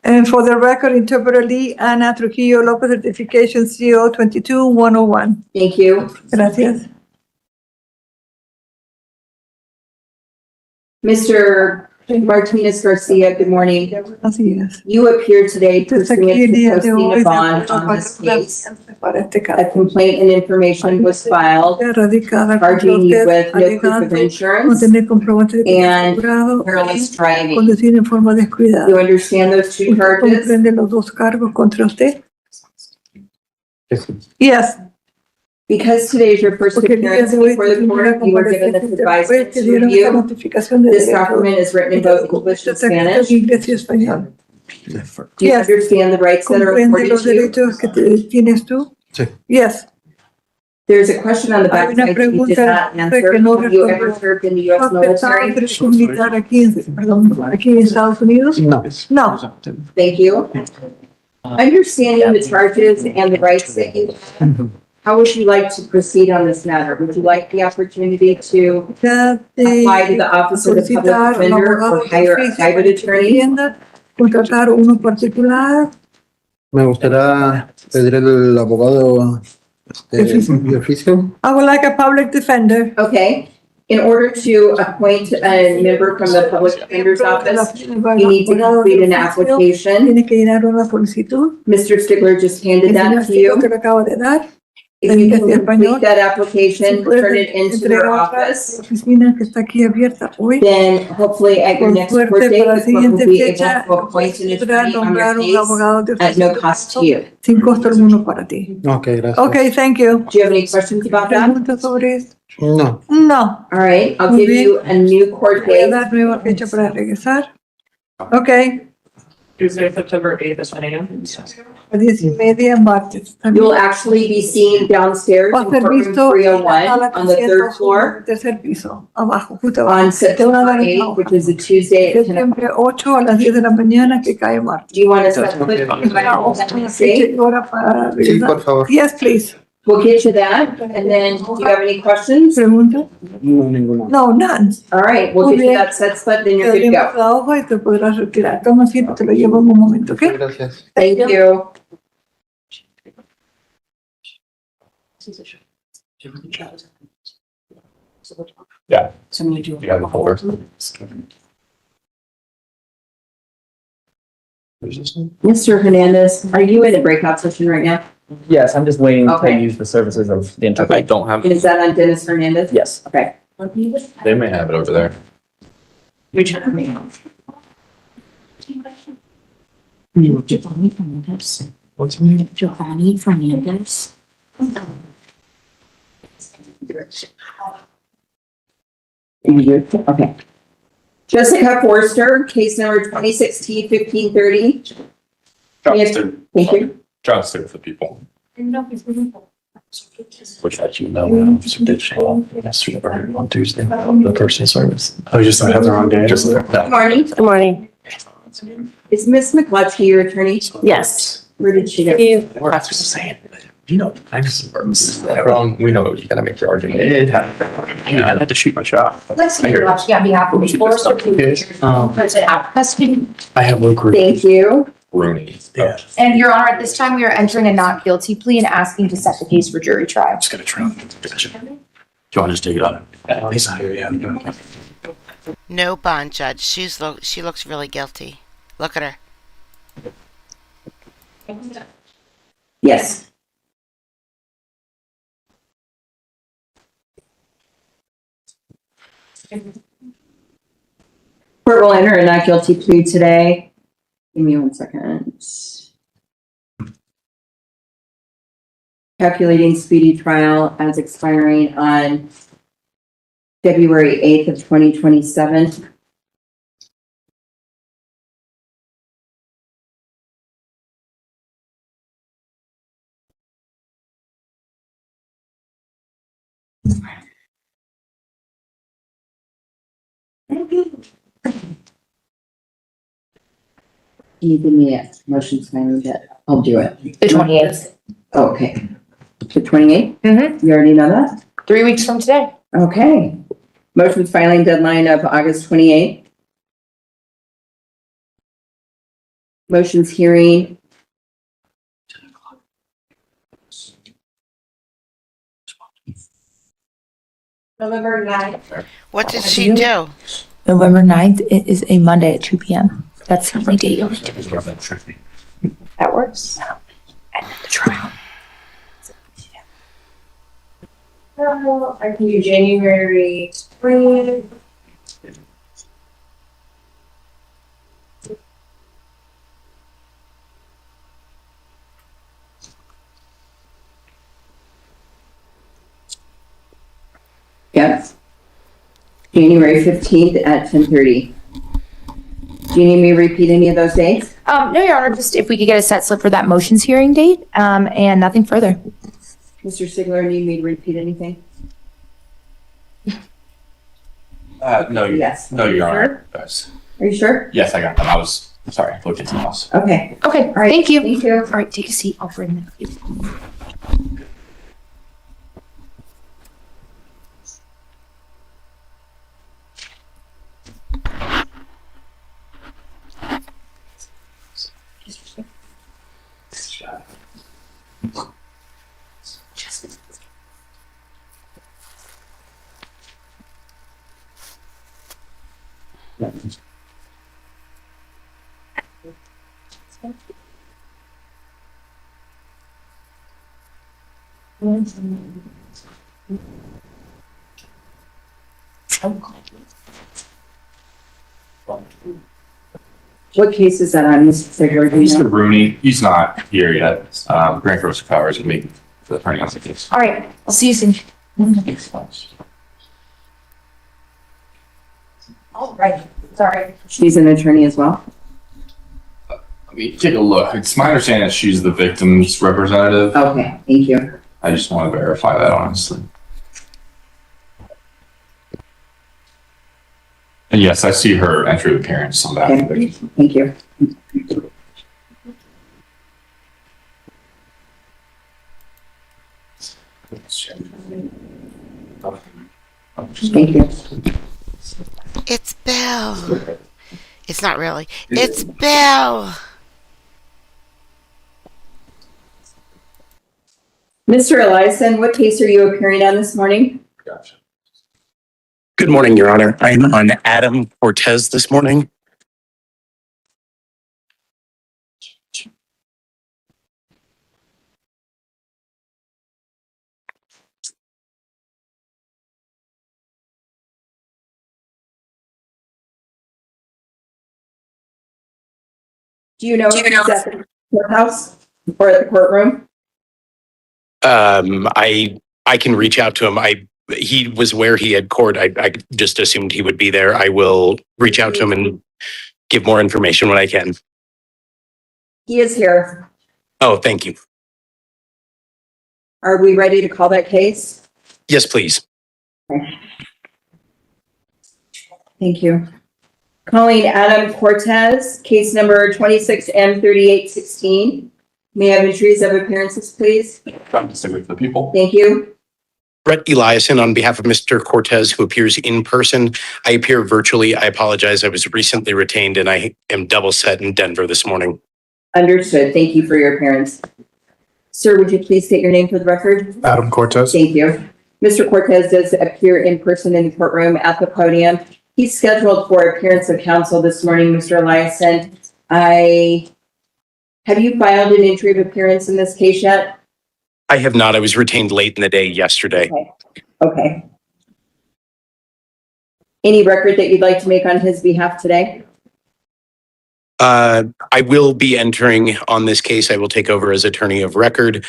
And for the record, interpreter Lee Ana Trujillo Lopez, certification CO 22101. Thank you. Gracias. Mr. Martinez Garcia, good morning. Así es. You appear today Desde pursuant aquí el to día de posting hoy, a de bond acuerdo on con this la case. para este A caso. complaint and information was filed Radicada contra charging you usted, with no proof of alegando no insurance tener comprobante de que and asegurado careless y driving. conducir en forma descuidada. You understand those two ¿Usted charges? comprende los dos cargos contra usted? Yes. Because today is your first Porque el día appearance de hoy before the primera court, you were given this comparecencia advisement te to dieron esta review. notificación de This derecho. document is written in both English and Está escrito en Spanish. inglés y español. Do you Yes. understand the rights that are ¿Comprende afforded los to you? derechos que tienes tú? Sí. Yes. There's a question on the Hay back una side that you did pregunta not answer. que no Have you ever respondió. served in the ¿Has U.S. prestado military? servicio militar aquí aquí en Estados Unidos? No. No. Thank you. Understanding the charges and the rights that you have, how would you like to proceed on this matter? Would you like the opportunity to Ya apply to the office of the public solicitar un defender abogado or de hire a oficio private para que attorney? defienda, contratar uno particular. Me gustaría pedir el abogado de oficio. I would like a public defender. Okay. In order to appoint a member from the public defender's office, you need to complete an application. Tiene que llenar una solicitud. Mr. Stigler just handed El that señor to Stigler you. que le acabo de dar. If you can en español. complete that application, turn it into their Entregar a la office, oficina que está aquí abierta hoy. then hopefully at your Con next court suerte date, para la the court siguiente will be fecha able to appoint an podrá attorney on nombrar your un case abogado de at no oficio cost to you. sin costo alguno para ti. Ok, gracias. Okay, thank you. Do you have any questions about that? ¿Preguntas sobre esto? No. No. All right, I'll Muy give bien. you a new court Voy a date. dar nueva fecha para regresar. Okay, Tuesday, September 8th at 10 a.m. a 10:30 martes. You will actually be seen downstairs Va a in ser courtroom visto en la 301 sala on the third 301, floor tercer piso, abajo, justo abajo. on Te van a September dar una 8th, hoja. which is a Tuesday at 10 o'clock. Septiembre 8 a las 10 de la mañana que cae martes. Do you want to set the Una hoja, una fecha date? y hora para Sí, regresar. por favor. Yes, please. We'll get you that, and then do you have any questions? ¿Pregunta? No, ninguna. No, none. All right, we'll Muy get you bien. that set slip, then Te you're good to daremos go. la hoja y te podrás retirar. Toma asiento, te lo llevo en un momento, ¿ok? Gracias. Thank you. Yeah. You have the folder. Mr. Hernandez, are you in a breakout session right now? Yes, I'm just waiting to Okay. use the services of the Okay. interpreter. Don't have, And is that on Dennis Hernandez? Yes. Okay. they may have it over there. Giovanni Fernandez. What's his name? Giovanni Fernandez. Okay. Jessica Forster, case number 2016-1530. Yes. Johnston. Thank you. Johnston for the people. Which let you know, some digital yesterday or on Tuesday, the personal service. Oh, just don't have the wrong day. Just, Good morning. Good morning. Is Miss McClutchy your attorney? Yes. Where did she go? We're not just saying, you know, I just, wrong, we know you gotta make your argument. it happened. I had to shoot my shot. Let's I hear see, it. on behalf of the Forester President out of custody. I have Luke. Thank you. Rooney. Yeah. And Your Honor, at this time, we are entering a not guilty plea and asking to set the case for jury trial. Just gonna try. Do you want to just take it on? He's not here yet. No bond judge. She looks really guilty. Look at her. Yes. Court will enter a not guilty plea today. Give me 1 second. Calculating speedy trial as expiring on February 8th of 2027. Can you give me a motion signing that? I'll do it. The 28th. Okay. The 28th? Mm-hmm. You already know that? 3 weeks from today. Okay. Motions filing deadline of August 28th. Motions hearing. November 9th. What did she do? November 9th is a Monday at 2 p.m. That's the only date you'll need to be here. That works. And then the trial. I can do January 20th. Yes. January 15th at 10:30. Do you need me to repeat any of those dates? No, Your Honor, just if we could get a set slip for that motions hearing date, and nothing further. Mr. Sigler, need me to repeat anything? No, Yes. no, Your Honor. Are you sure? Yes, I got them. I was, sorry, I looked at something else. Okay. Okay, All right. thank you. Thank you. All right, take a seat. I'll bring them. What case is that on, Mr. Sigler? Do you know? Mr. Rooney, he's not here yet. Grant Gross Powers and me, the attorney on the case. All right, I'll see you soon. All right, sorry. She's an attorney as well? Let me take a look. It's my understanding that she's the victim's representative. Okay, thank you. I just want to verify that honestly. And yes, I see her entry of appearance on that. Okay, thank you. Thank you. It's Bill. It's not really. It's Bill. Mr. Eliason, what case are you appearing on this morning? Gotcha. Good morning, Your Honor. I'm on Adam Cortez this morning. Do you know if he's at the courthouse or at the courtroom? I can reach out to him. He was where he had court. I just assumed he would be there. I will reach out to him and give more information when I can. He is here. Oh, thank you. Are we ready to call that case? Yes, please. Thank you. Calling Adam Cortez, case number 26M3816. May I have entries of appearances, please? Trying to stick with the people. Thank you. Brett Eliason on behalf of Mr. Cortez, who appears in person. I appear virtually. I apologize. I was recently retained and I am double set in Denver this morning. Understood. Thank you for your appearance. Sir, would you please state your name for the record? Adam Cortez. Thank you. Mr. Cortez does appear in person in the courtroom at the podium. He's scheduled for appearance of counsel this morning, Mr. Eliason. Have you filed an entry of appearance in this case yet? I have not. I was retained late in the day yesterday. Okay. Any record that you'd like to make on his behalf today? I will be entering on this case. I will take over as attorney of record.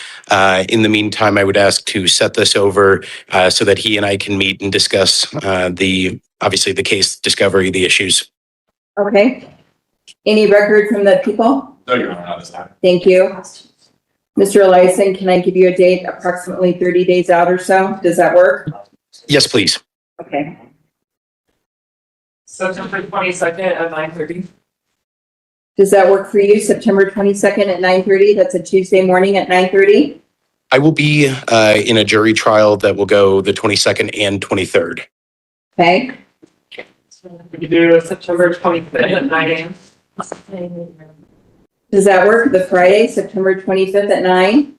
In the meantime, I would ask to set this over so that he and I can meet and discuss obviously the case discovery, the issues. Okay. Any record from the people? No, Your Honor, not this time. Thank you. Mr. Eliason, can I give you a date approximately 30 days out or so? Does that work? Yes, please. Okay. September 22nd at 9:30. Does that work for you? September 22nd at 9:30? That's a Tuesday morning at 9:30? I will be in a jury trial that will go the 22nd and 23rd. Okay. We could do September 25th at 9 a.m. Does that work? The Friday, September 25th at 9?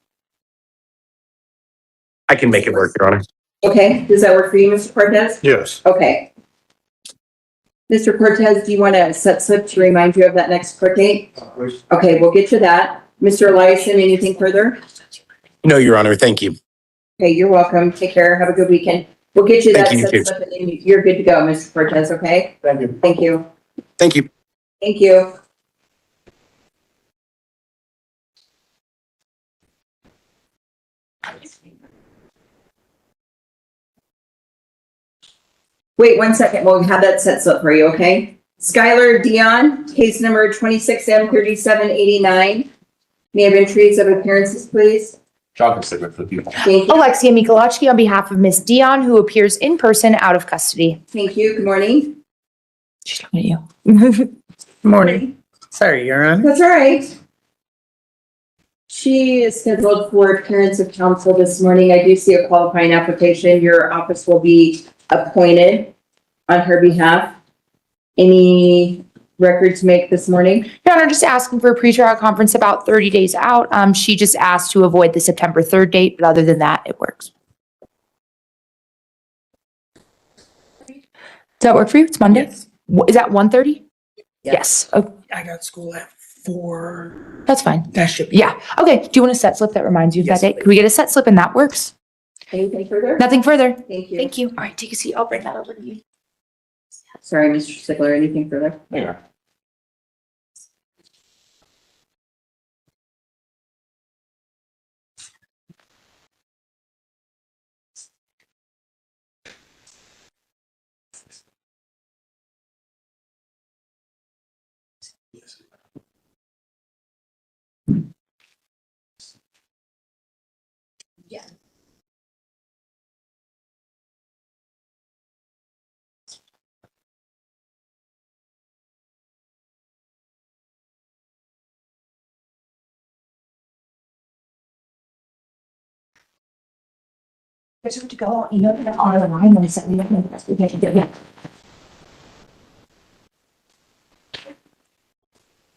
I can make it work, Your Honor. Okay. Does that work for you, Mr. Cortez? Yes. Okay. Mr. Cortez, do you want a set slip to remind you of that next court date? Okay, we'll get you that. Mr. Eliason, anything further? No, Your Honor. Thank you. Okay, you're welcome. Take care. Have a good weekend. We'll get you that Thank you, set you too. slip and then you're good to go, Mr. Cortez, okay? Thank you. Thank you. Thank you. Thank you. Wait 1 second. We'll have that set slip for you, okay? Skylar Dion, case number 26M3789. May I have entries of appearances, please? Jonathan Sigmund for the people. Thank you. Alexia Mikolajski on behalf of Ms. Dion, who appears in person out of custody. Thank you. Good morning. She's talking to you. Morning. Sorry, Your Honor. That's all right. She is scheduled for appearance of counsel this morning. I do see a qualifying application. Your office will be appointed on her behalf. Any record to make this morning? Your Honor, just asking for a pretrial conference about 30 days out. She just asked to avoid the September 3rd date, but other than that, it works. Does that work for you? It's Monday? Yes. Is that 1:30? Yes. Yes. Oh, I got school at 4. that's fine. That should be. Yeah. Okay. Do you want a set slip that reminds you of Yes, that date? Can we get a set slip and that works? Anything further? Nothing further. Thank you. Thank you. All right, take a seat. I'll bring that over to you. Sorry, Mr. Stickler, anything further? Yeah. Yeah. There's to go, you know, on the line when it's at the end, that's what we have to do.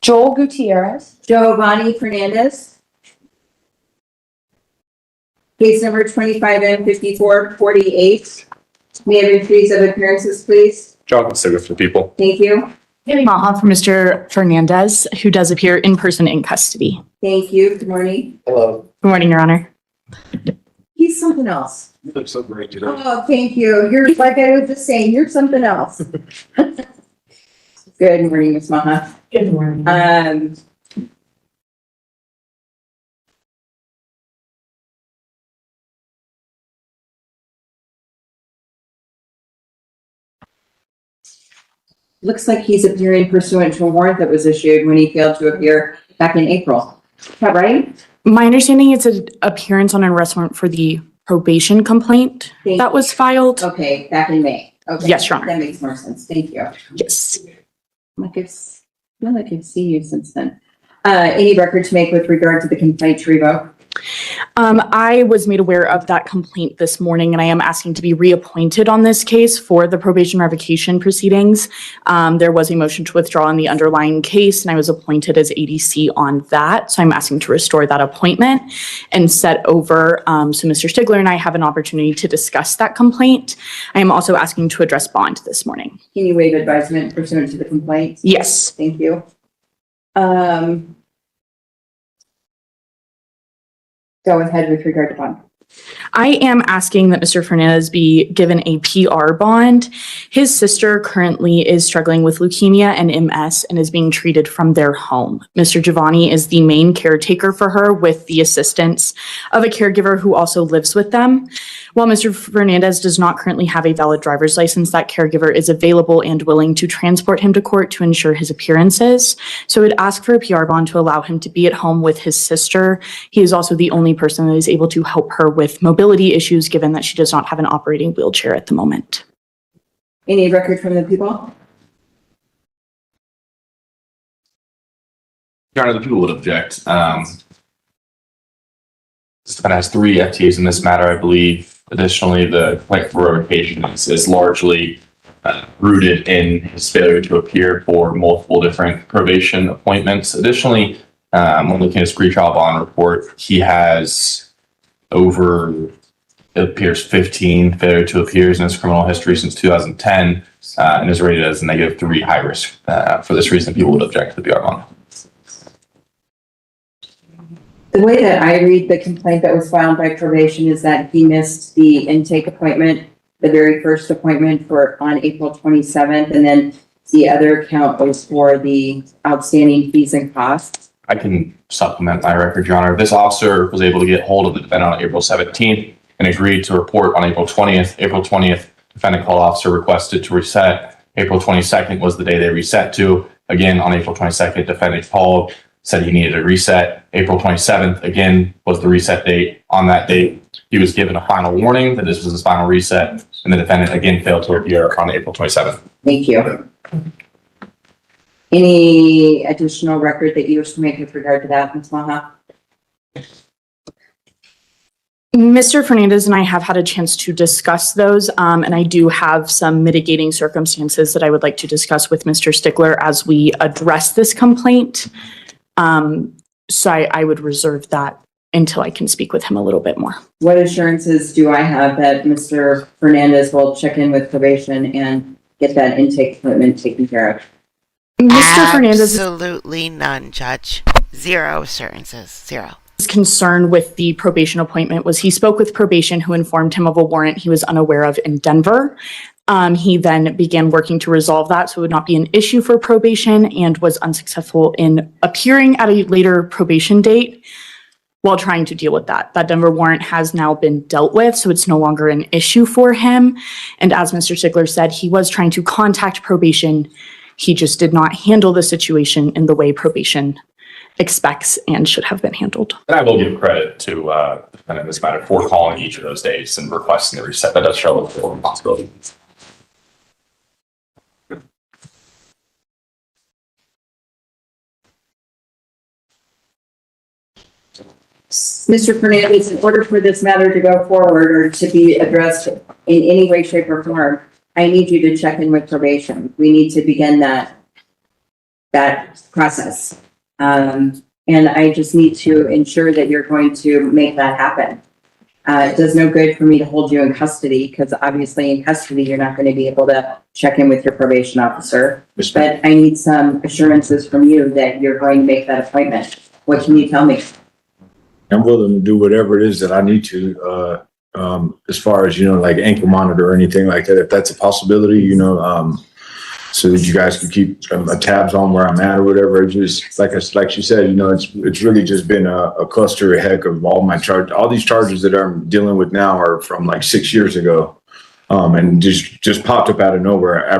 Joel Gutierrez. Giovanni Fernandez. Case number 25M5448. May I have entries of appearances, please? Jonathan Sigmund for the people. Thank you. Maha for Mr. Fernandez, who does appear in person in custody. Thank you. Good morning. Hello. Good morning, Your Honor. He's something else. You look so great today. Oh, thank you. You're like I was just saying, you're something else. Good morning, Ms. Maha. Good morning. Looks like he's appearing pursuant to a warrant that was issued when he failed to appear back in April. Is that right? My understanding it's an appearance on an arrest warrant for the probation complaint Thank that was filed. Okay, back in May. Okay. Yes, Your Honor. That makes more sense. Thank you. Yes. I feel like I've seen you since then. Any record to make with regard to the complaint to revoke? I was made aware of that complaint this morning, and I am asking to be reappointed on this case for the probation revocation proceedings. There was a motion to withdraw in the underlying case, and I was appointed as ADC on that. So I'm asking to restore that appointment and set over so Mr. Stigler and I have an opportunity to discuss that complaint. I am also asking to address bond this morning. Can you waive advisement pursuant to the complaint? Yes. Thank you. Go ahead with regard to bond. I am asking that Mr. Fernandez be given a PR bond. His sister currently is struggling with leukemia and MS and is being treated from their home. Mr. Giovanni is the main caretaker for her with the assistance of a caregiver who also lives with them. While Mr. Fernandez does not currently have a valid driver's license, that caregiver is available and willing to transport him to court to ensure his appearances. So I would ask for a PR bond to allow him to be at home with his sister. He is also the only person that is able to help her with mobility issues, given that she does not have an operating wheelchair at the moment. Any record from the people? Your Honor, the people would object. This defendant has 3 FTAs in this matter, I believe. Additionally, the complaint for revocation is largely rooted in his failure to appear for multiple different probation appointments. Additionally, when looking at his pre-trial bond report, he has it appears 15 failure to appears in his criminal history since 2010 and is rated as -3 high risk. For this reason, people would object to the PR bond. The way that I read the complaint that was filed by probation is that he missed the intake appointment, the very first appointment on April 27th, and then the other count was for the outstanding fees and costs. I can supplement my record, Your Honor. This officer was able to get hold of the defendant on April 17th and agreed to report on April 20th. April 20th, defendant called officer requested to reset. April 22nd was the day they reset to. Again, on April 22nd, defendant called, said he needed a reset. April 27th, again, was the reset date. On that date, he was given a final warning that this was his final reset, and the defendant again failed to appear on April 27th. Thank you. Any additional record that you wish to make with regard to that, Ms. Maha? Mr. Fernandez and I have had a chance to discuss those, and I do have some mitigating circumstances that I would like to discuss with Mr. Stickler as we address this complaint. So I would reserve that until I can speak with him a little bit more. What assurances do I have that Mr. Fernandez will check in with probation and get that intake appointment taken care of? Mr. Fernandez Absolutely none, Judge. 0 assurances. 0. His concern with the probation appointment was he spoke with probation, who informed him of a warrant he was unaware of in Denver. He then began working to resolve that so it would not be an issue for probation, and was unsuccessful in appearing at a later probation date while trying to deal with that. That Denver warrant has now been dealt with, so it's no longer an issue for him. And as Mr. Stickler said, he was trying to contact probation. He just did not handle the situation in the way probation expects and should have been handled. And I will give credit to the defendant in this matter for calling each of those days and requesting the reset. That does show a full responsibility. Mr. Fernandez, in order for this matter to go forward or to be addressed in any way, shape, or form, I need you to check in with probation. We need to begin that process. And I just need to ensure that you're going to make that happen. It does no good for me to hold you in custody, because obviously in custody, you're not going to be able to check in with your probation officer. But I need some assurances from you that you're going to make that appointment. What can you tell me? I'm willing to do whatever it is that I need to, as far as, like ankle monitor or anything like that, if that's a possibility, so that you guys can keep tabs on where I'm at or whatever. It's just like she said, it's really just been a cluster heck of all these charges that I'm dealing with now are from like 6 years ago. And just popped up out of nowhere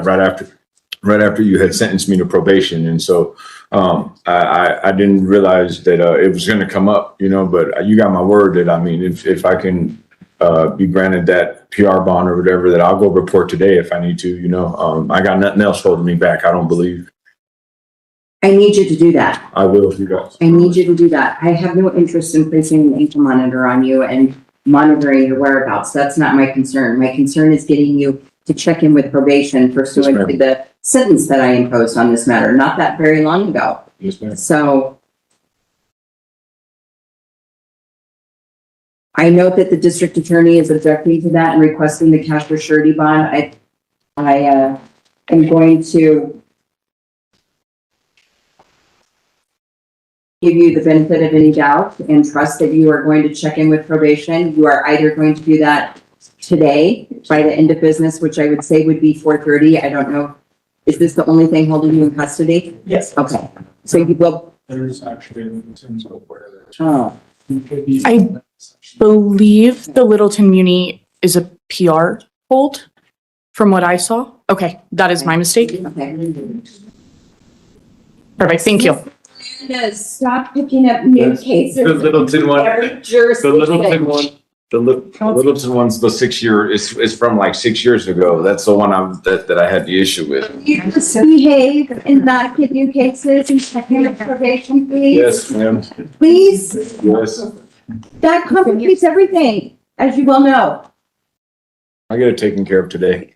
right after you had sentenced me to probation. And so, I didn't realize that, it was going to come up, but you got my word that, if I can, be granted that PR bond or whatever, that I'll go report today if I need to, I got nothing else holding me back. I don't believe. I need you to do that. I will if you guys. I need you to do that. I have no interest in placing an ankle monitor on you and monitoring your whereabouts. That's not my concern. My concern is getting you to check in with probation pursuant to the sentence that I imposed on this matter, not that very long ago. Yes, ma'am. So I note that the district attorney is objecting to that and requesting the cash for surety bond. I am going to give you the benefit of any doubt and trust that you are going to check in with probation. You are either going to do that today by the end of business, which I would say would be 4:30. I don't know. Is this the only thing holding you in custody? Yes. Okay. So you will. There's actually. Oh. I believe the Littleton Muni is a PR hold from what I saw. Okay, that is my mistake. Okay. Perfect, thank you. Stop picking up new cases. The Littleton one, Every the jurisdiction. Littleton one, Littleton one's the 6 year, is from like 6 years ago. That's the one that I had the issue with. You misbehave and not give new cases and check your probation, please. Yes, ma'am. Please. Yes. That complicates everything, as you well know. I get it taken care of today.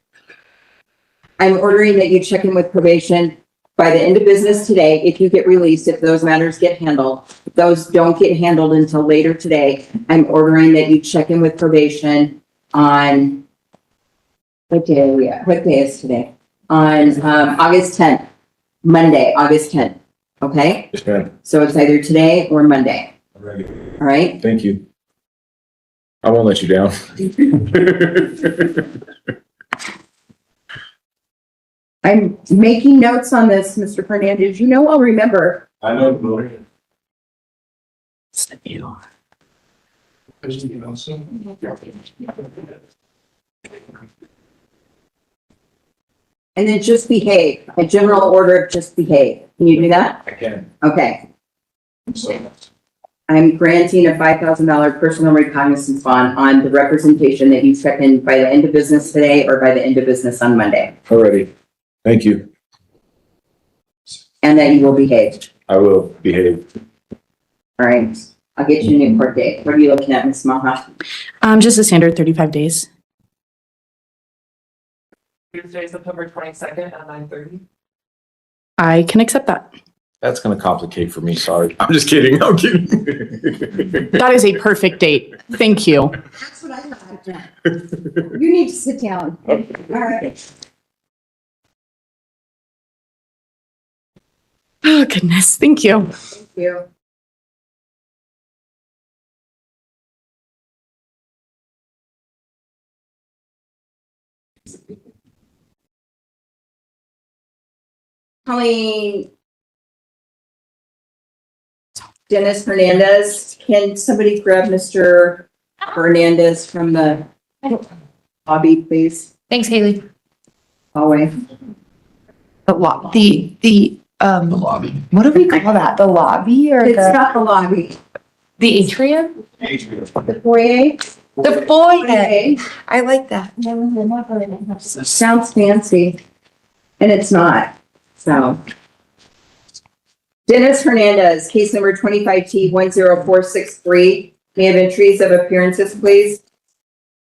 I'm ordering that you check in with probation by the end of business today. If you get released, if those matters get handled, if those don't get handled until later today, I'm ordering that you check in with probation on, what day are we at? What day is today? On, August 10th, Monday, August 10th. Okay? Yes, ma'am. So it's either today or Monday. I'm ready. All right? Thank you. I won't let you down. I'm making notes on this, Mr. Fernandez. You know I'll remember. I know. And then just behave. A general order of just behave. Can you do that? I can. Okay. So, I'm granting a $5,000 personal recognizance bond on the representation that you check in by the end of business today or by the end of business on Monday, already. Thank you. and that you will behave. I will behave. All right. I'll get you a new court date. What are you looking at, Ms. Maha? Just a standard 35 days. Tuesday, September 22nd at 9:30. I can accept that. That's gonna complicate for me, sorry. I'm just kidding, I'm kidding. That is a perfect date. Thank you. That's what I thought. You need to sit down. All right. Oh, goodness. Thank you. Thank you. Calling Dennis Hernandez. Can somebody grab Mr. Hernandez from the lobby, please? Thanks, Haley. Hallway. The lobby. What do we call that? The lobby or It's not the lobby. the atrium? The foyer. The foyer. I like that. Sounds fancy. And it's not, so. Dennis Hernandez, case number 25T10463. May I have entries of appearances, please?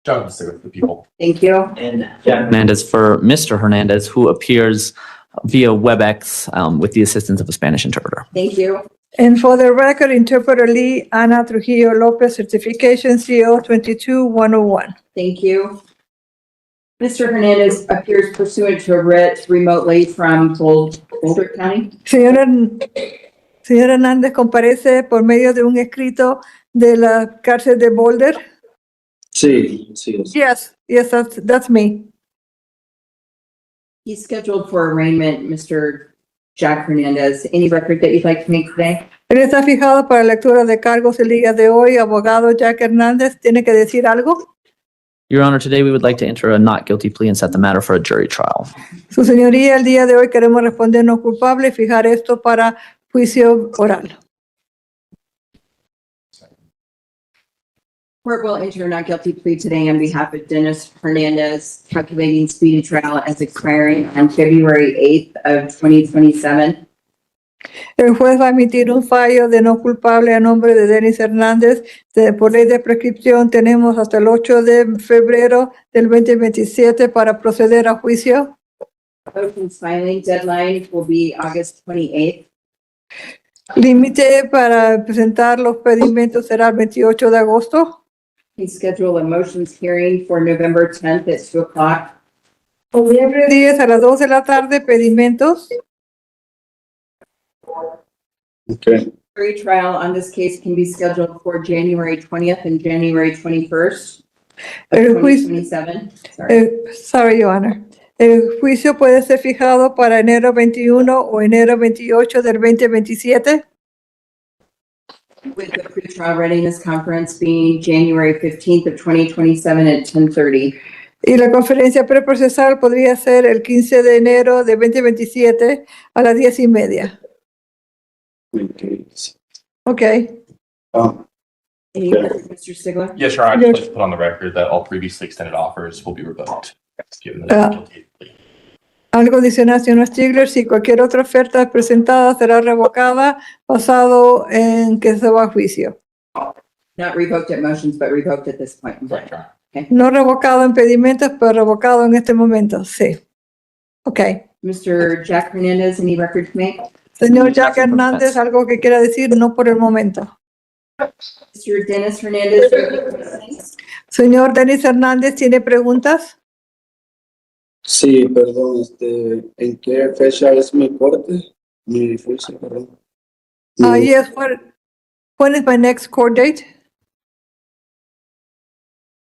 John, stay with the people. Thank you. And Jack Hernandez for Mr. Hernandez, who appears via WebEx with the assistance of a Spanish interpreter. Thank you. And for the record, Interpreter Lee, Ana Trujillo Lopez, certification CO 22101. Thank you. Mr. Hernandez appears pursuant to a writ remotely from Boulder County. Señor Hernández comparece por medio de un escrito de la cárcel de Boulder. Sí. Yes, that's me. He's scheduled for arraignment, Mr. Jack Hernandez. Any record that you'd like to make today? Él está fijado para lectura de cargos el día de hoy. Abogado Jack Hernández, ¿tiene que decir algo? Your Honor, today we would like to enter a not guilty plea and set the matter for a jury trial. Su señoría, el día de hoy queremos responder no culpable y fijar esto para juicio oral. Court will enter a not guilty plea today on behalf of Dennis Hernandez, calculating speedy trial as expiring on February 8th of 2027. El juez va a emitir un fallo de no culpable a nombre de Denis Hernández. Por ley de prescripción tenemos hasta el 8 de febrero del 2027 para proceder a juicio. Motion's filing deadline will be August 28th. Límite para presentar los pedimentos será el 28 de agosto. We schedule a motions hearing for November 10th at 2 o'clock. Noviembre 10 a las 2 de la tarde, pedimentos. Okay. Pre-trial on this case can be scheduled for January 20th and January 21st of El juicio, 2027. Sorry. sorry, Your Honor. El juicio puede ser fijado para enero 21 o enero 28 del 2027. With the pre-trial readiness conference being January 15th of 2027 at 10:30. Y la conferencia preprocesal podría ser el 15 de enero de 2027 a las 10:30. Okay. Any Mr. Stigler? Yes, Your Honor. I'd just like to put on the record that all previously extended offers will be revoked. Given the Algo adicional, señor Stigler, si cualquier otra oferta presentada será revocada basado en que se va a juicio. Not revoked at motions, but revoked at this point. Okay. No revocado en pedimentos, pero revocado en este momento, sí. Okay. Mr. Jack Hernandez, any record to make? Señor Jack Hernández, algo que quiera decir, no por el momento. Mr. Dennis Hernandez. Señor Denis Hernández, ¿tiene preguntas? Sí, perdón, ¿en qué fecha es mi corte? Mi fecha, perdón. Yes, when is my next court date?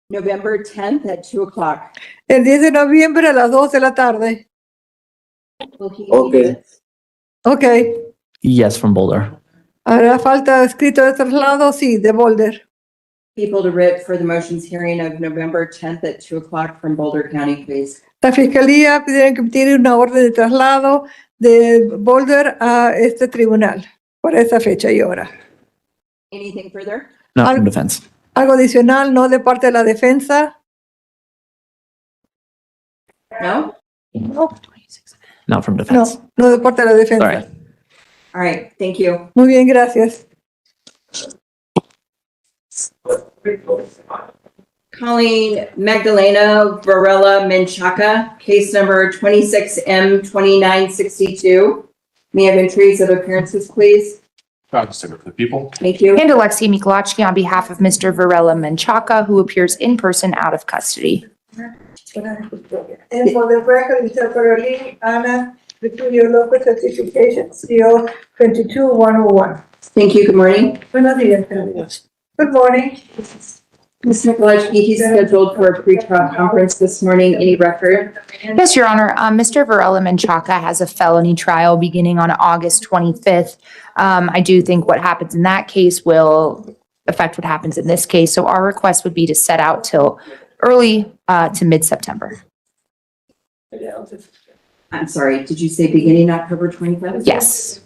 November 10th at 2 o'clock. El 10 de noviembre a las 2 de la tarde. Okay. Okay. Yes, from Boulder. ¿Hará falta escrito de traslado? Sí, de Boulder. People to writ for the motions hearing of November 10th at 2 o'clock from Boulder County, please. La Fiscalía tiene que emitir una orden de traslado de Boulder a este tribunal para esa fecha y hora. Anything further? Not from defense. ¿Algo adicional, no de parte de la defensa? No? No, Not from defense. no de parte de la defensa. All right. All right, thank you. Muy bien, gracias. Calling Magdalena Varela Menchaca, case number 26M2962. May I have entries of appearances, please? Dr. Stigler for the people. Thank you. And Alexei Mikolajki on behalf of Mr. Varela Menchaca, who appears in person out of custody. And for the record, Mr. Carolina Ana Victoria Lopez certification, CO 22101. Thank you. Good morning. Buenos días, amigos. Good morning. Ms. Mikolajki, he's scheduled for a pre-trial conference this morning. Any record? Yes, Your Honor. Mr. Varela Menchaca has a felony trial beginning on August 25th. I do think what happens in that case will affect what happens in this case. So our request would be to set out till early to mid-September. I'm sorry, did you say beginning October 25th? Yes,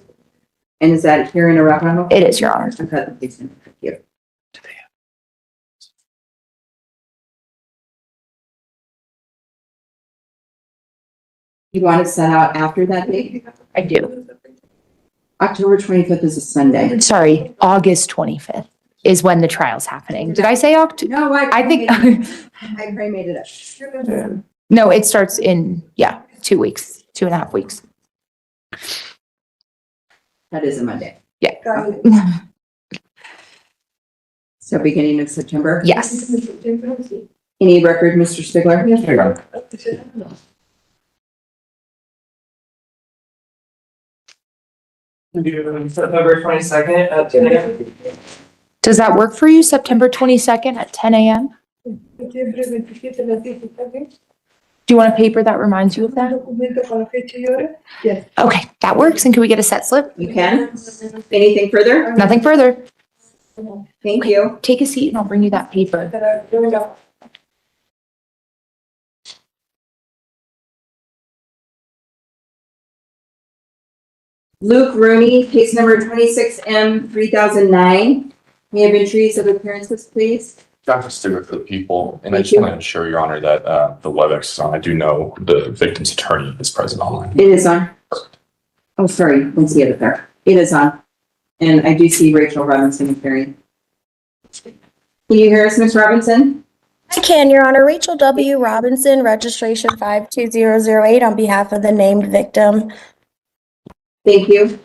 And is that here in Arapahoe? it is, Your Honor. Okay, thank you. You want to set out after that date? I do. October 25th is a Sunday. Sorry, August 25th is when the trial's happening. Did I say October? No, I think, I made it up. no, it starts in, 2 weeks, 2.5 weeks. That is a Monday. Yeah. So beginning of September? Yes. Any record, Mr. Stigler? September 22nd at 10 a.m. Does that work for you, September 22nd at 10 a.m.? Do you want a paper that reminds you of that? Yes. Okay, that works. And can we get a set slip? You can? Anything further? Nothing further. Thank you. Take a seat and I'll bring you that paper. Luke Rooney, case number 26M3009. May I have entries of appearances, please? Dr. Stigler for the people. And I Thank just you. want to ensure, Your Honor, that the WebEx is on. I do know the victim's attorney is present online. It is on. Oh, sorry, I see it there. It is on. And I do see Rachel Robinson appearing. Can you hear us, Ms. Robinson? I can, Your Honor. Rachel W. Robinson, registration 52008 on behalf of the named victim. Thank you.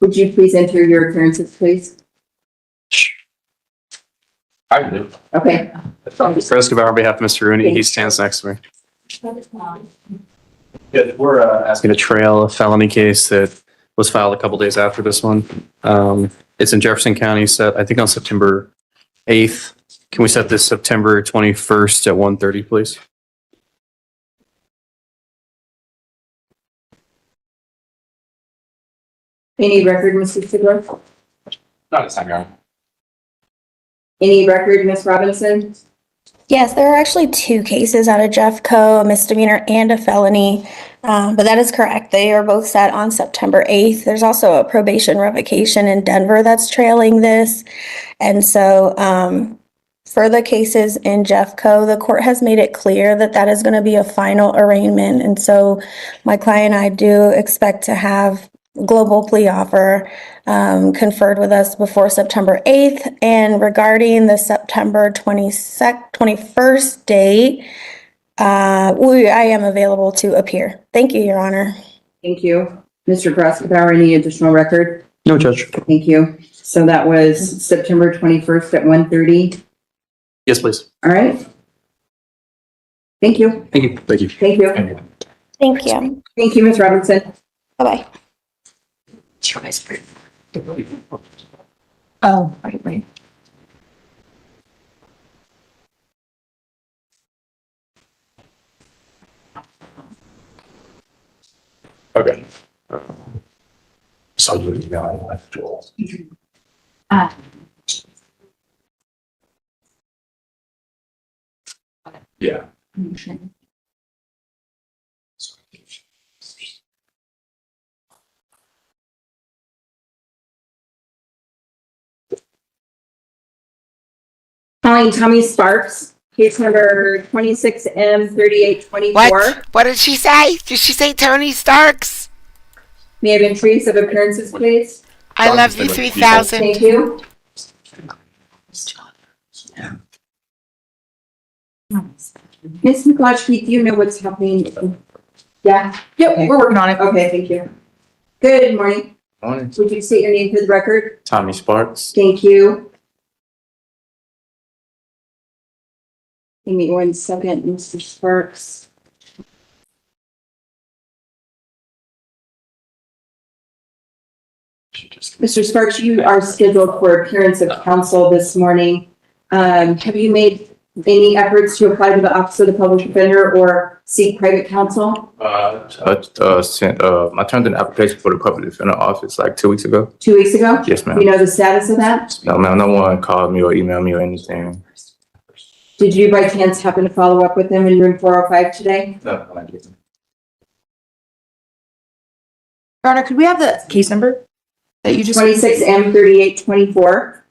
Would you please enter your appearances, please? I do. Okay. Fred Escobar on behalf of Mr. Rooney. He stands next to me. Yeah, we're asking to trail a felony case that was filed a couple days after this one. It's in Jefferson County, set, I think, on September 8th. Can we set this September 21st at 1:30, please? Any record, Mr. Stigler? Not this time, Your Honor. Any record, Ms. Robinson? Yes, there are actually two cases out of Jeffco, a misdemeanor and a felony. But that is correct. They are both set on September 8th. There's also a probation revocation in Denver that's trailing this. And so for the cases in Jeffco, the court has made it clear that that is going to be a final arraignment. And so my client and I do expect to have global plea offer conferred with us before September 8th. And regarding the September 21st date, I am available to appear. Thank you, Your Honor. Thank you. Mr. Graskenbauer, any additional record? No, Judge. Thank you. So that was September 21st at 1:30. Yes, please. All right. Thank you. Thank you. Thank you. Thank you. Thank you. Thank you, Ms. Robinson. Bye-bye. Oh, right. Okay. So you email I left Joel. Yeah. Calling Tommy Sparks, case number 26M3824. What? What did she say? Did she say Tony Starks? May I have entries of appearances, please? I love you 3000. Thank you. Ms. McClatchy, do you know what's happening? Yeah? Yep, Okay. we're working on it. Okay, thank you. Good morning. Morning. Would you state your name for the record? Tommy Sparks. Thank you. Give me 1 second, Mr. Sparks. Mr. Sparks, you are scheduled for appearance of counsel this morning. Have you made any efforts to apply to the Office of the Public Defender or seek private counsel? I turned in an application for the public defender office like 2 weeks ago. 2 weeks ago? Yes, ma'am. You know the status of that? No, ma'am, no one called me or emailed me or anything. Did you by chance happen to follow up with them in room 405 today? No, I didn't. Your Honor, could we have the case number that you just? 26M3824.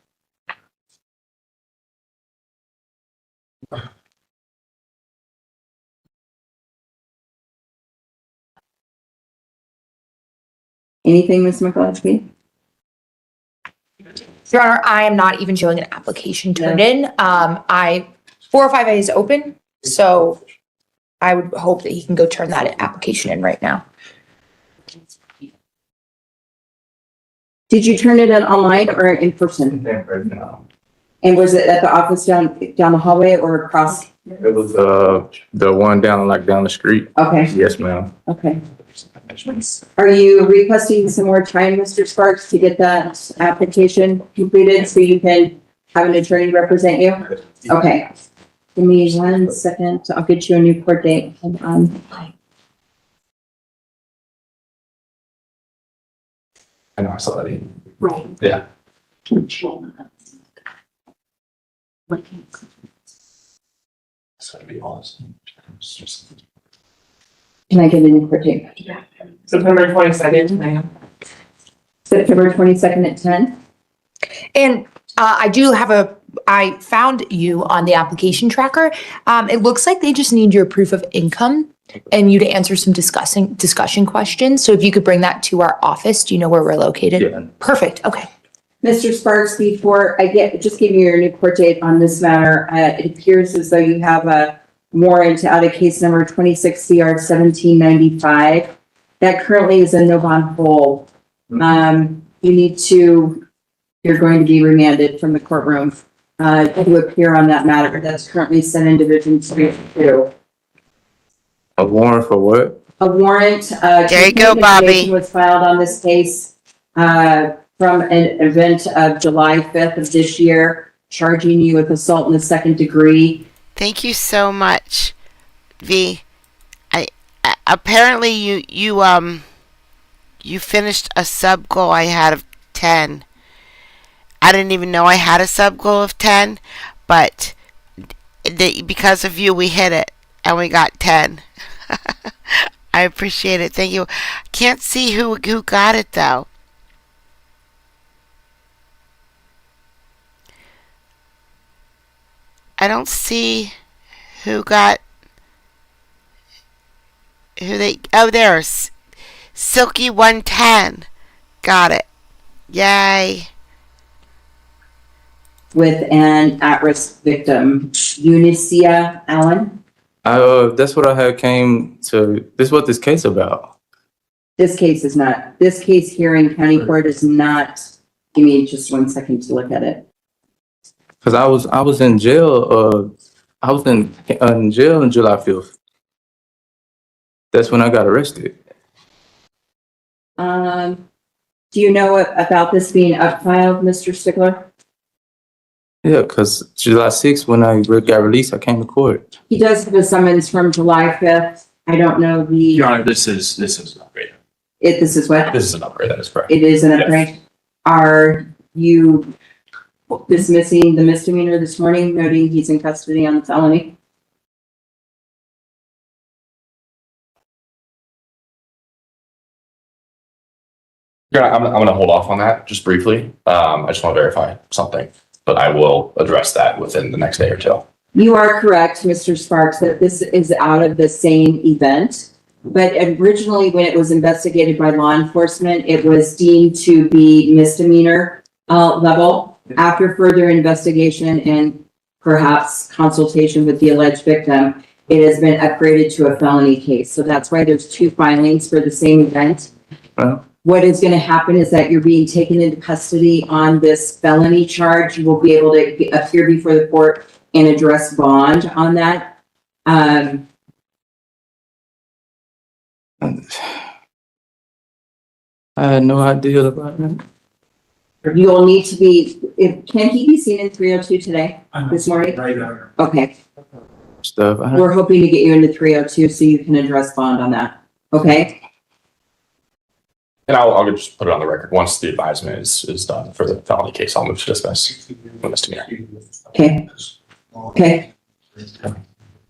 Anything, Ms. McClatchy? Your Honor, I am not even showing an application turned in. 405A is open, so I would hope that he can go turn that application in right now. Did you turn it in online or in person? And was it at the office down the hallway or across? It was the one down the street. Okay. Yes, ma'am. Okay. Are you requesting some more time, Mr. Sparks, to get that application completed so you can have an attorney represent you? Okay. Give me 1 second. I'll get you a new court date. Hold on. I know I saw that. Right. Yeah. That's gotta be awesome. Can I get a new court date? September 22nd, ma'am. September 22nd at 10? And I found you on the application tracker. It looks like they just need your proof of income and you to answer some discussion questions. So if you could bring that to our office, do you know where we're located? Yeah. Perfect, okay. Mr. Sparks, before just give you your new court date on this matter, it appears as though you have a warrant out of case number 26 CR 1795. That currently is a no bond hold. You're going to be remanded from the courtroom to appear on that matter. That's currently sent in Division 2. A warrant for what? A warrant. There you go, Bobby. Was filed on this case from an event of July 5th of this year, charging you with assault in the second degree. Thank you so much, V. Apparently you finished a sub goal I had of 10. I didn't even know I had a sub goal of 10, but because of you, we hit it and we got 10. I appreciate it. Thank you. Can't see who got it though. I don't see who got there's Silky 110. Got it. Yay. With an at-risk victim, Unicia Allen. That's what I had came to. This is what this case about. This case here in county court is not. Give me just 1 second to look at it. Cause I was in jail. I was in jail on July 5th. That's when I got arrested. Do you know about this being upfiled, Mr. Stigler? Yeah, cause July 6th when I got released, I came to court. He does have a summons from July 5th. I don't know the. Your Honor, this is an upgrade. This is what? This is an upgrade. That is correct. It is an Yes. upgrade. Are you dismissing the misdemeanor this morning, noting he's in custody on the felony? I'm going to hold off on that just briefly. I just want to verify something, but I will address that within the next day or two. You are correct, Mr. Sparks, that this is out of the same event. But originally, when it was investigated by law enforcement, it was deemed to be misdemeanor level. After further investigation and perhaps consultation with the alleged victim, it has been upgraded to a felony case. So that's why there's 2 filings for the same event. What is going to happen is that you're being taken into custody on this felony charge. You will be able to appear before the court and address bond on that. I had no idea about that. You'll need to be, can he be seen in 302 today, this morning? Okay. Stuff. We're hoping to get you into 302 so you can address bond on that. Okay? And I'll just put it on the record. Once the advisement is done for the felony case, I'll move to dismiss the misdemeanor. Okay. Okay.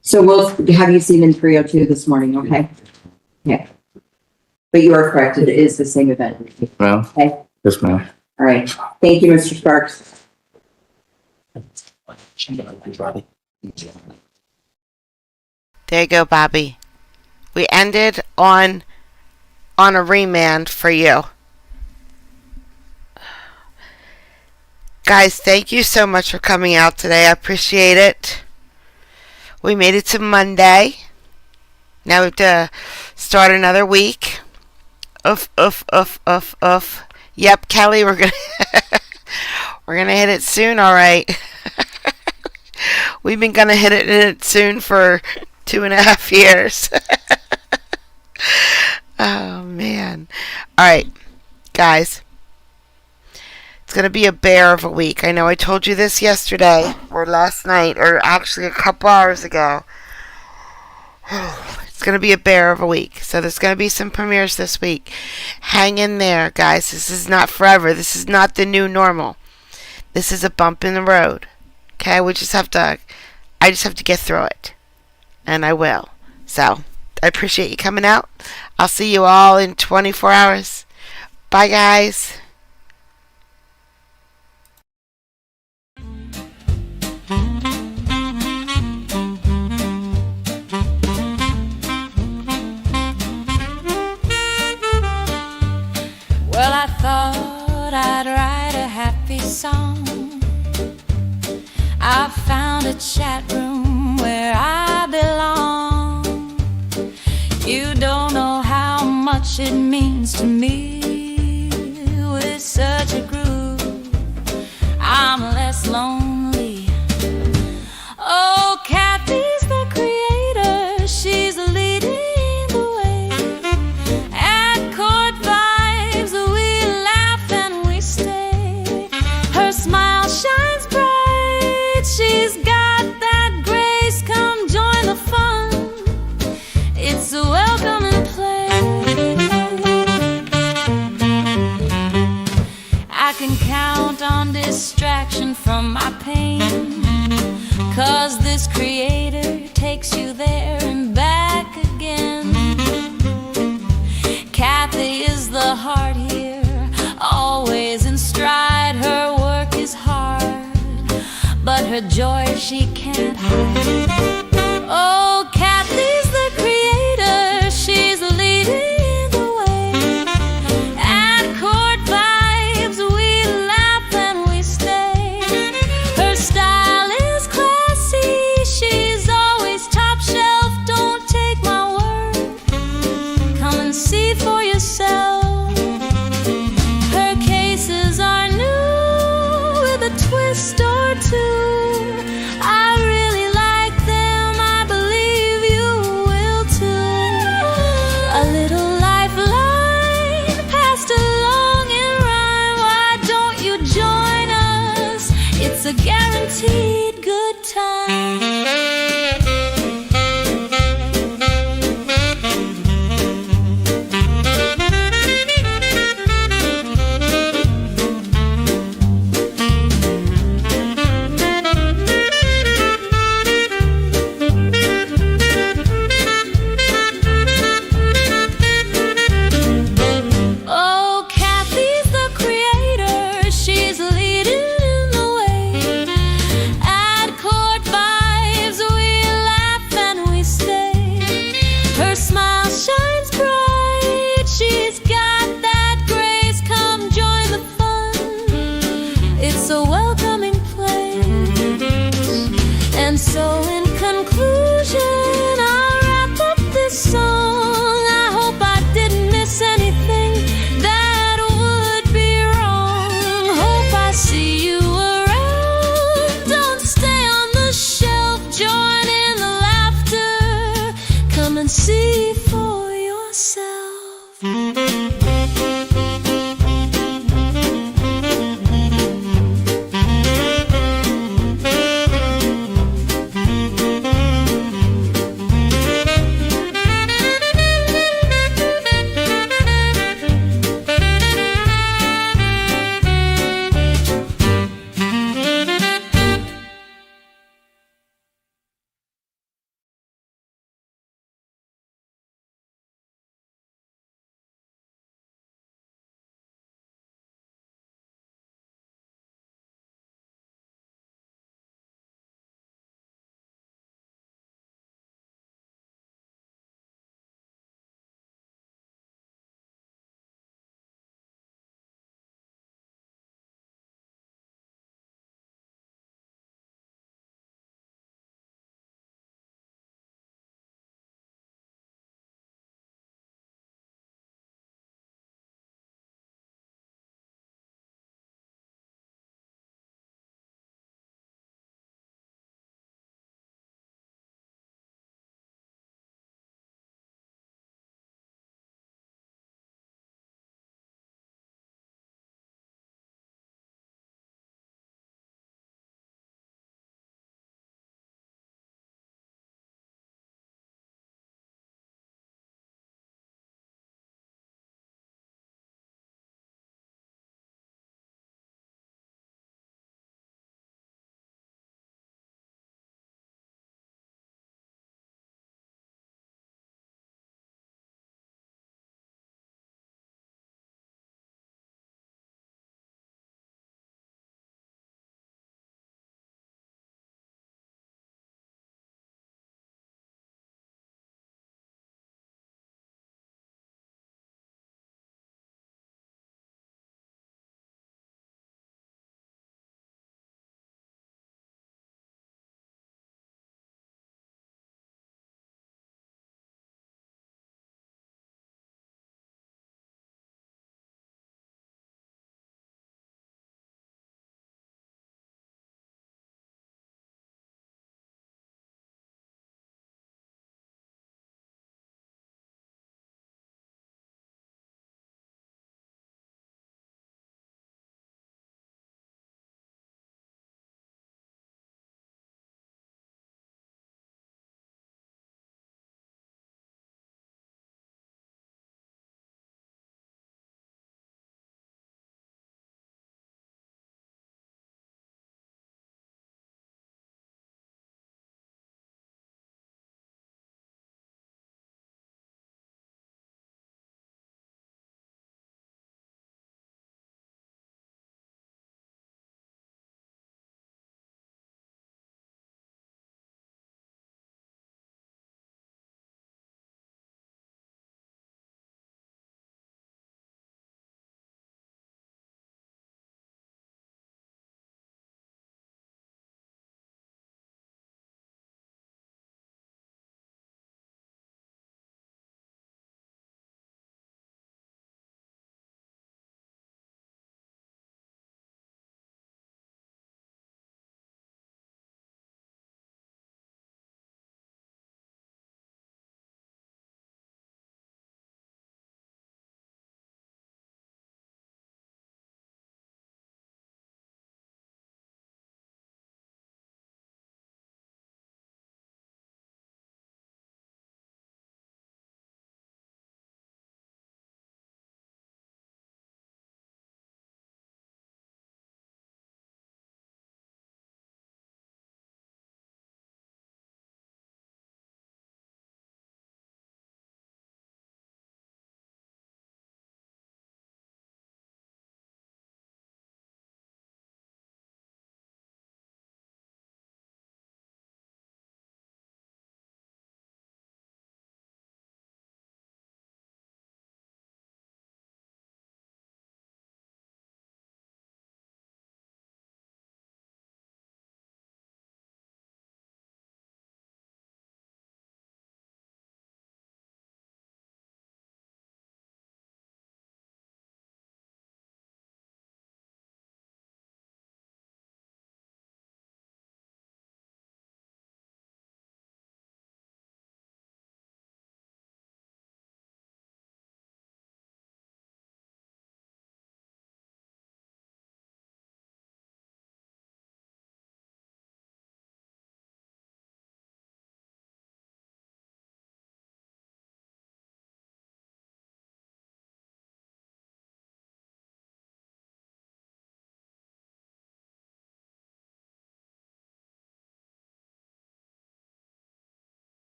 So we'll have you seen in 302 this morning, okay? Okay. But you are correct, it is the same event. Ma'am? Okay? Yes, ma'am. All right. Thank you, Mr. Sparks. There you go, Bobby. We ended on a remand for you. Guys, thank you so much for coming out today. I appreciate it. We made it to Monday. Now we have to start another week. Oof. Yep, Kelly, we're gonna hit it soon, all right. We've been gonna hit it soon for 2.5 years. Oh man. All right, guys. It's gonna be a bear of a week. I know I told you this yesterday or last night or actually a couple hours ago. It's gonna be a bear of a week. So there's gonna be some premieres this week. Hang in there, guys. This is not forever. This is not the new normal. This is a bump in the road. Okay, I just have to get through it. And I will. So I appreciate you coming out. I'll see you all in 24 hours. Bye, guys. Well, I thought I'd write a happy song. I found a chat room where I belong. You don't know how much it means to me. With such a groove, I'm less lonely. Oh, Kathy's the creator, she's leading the way. she's got that grace, come join the fun. It's a welcoming place. I can count on distraction from my pain, 'cause this creator takes you there and back again. Kathy is the heart here, always in stride. Her work is hard, but her joy she can't hide. Oh, Kathy's the creator, she's leading the way. At Court Vibes we laugh and we stay. Her style is classy, she's always top shelf. Don't take my word, come and see for yourself. Her cases are new with a twist or two. I really like them, I believe you will too. A little lifeline passed along in rhyme. Why don't you join us? It's a guaranteed good time.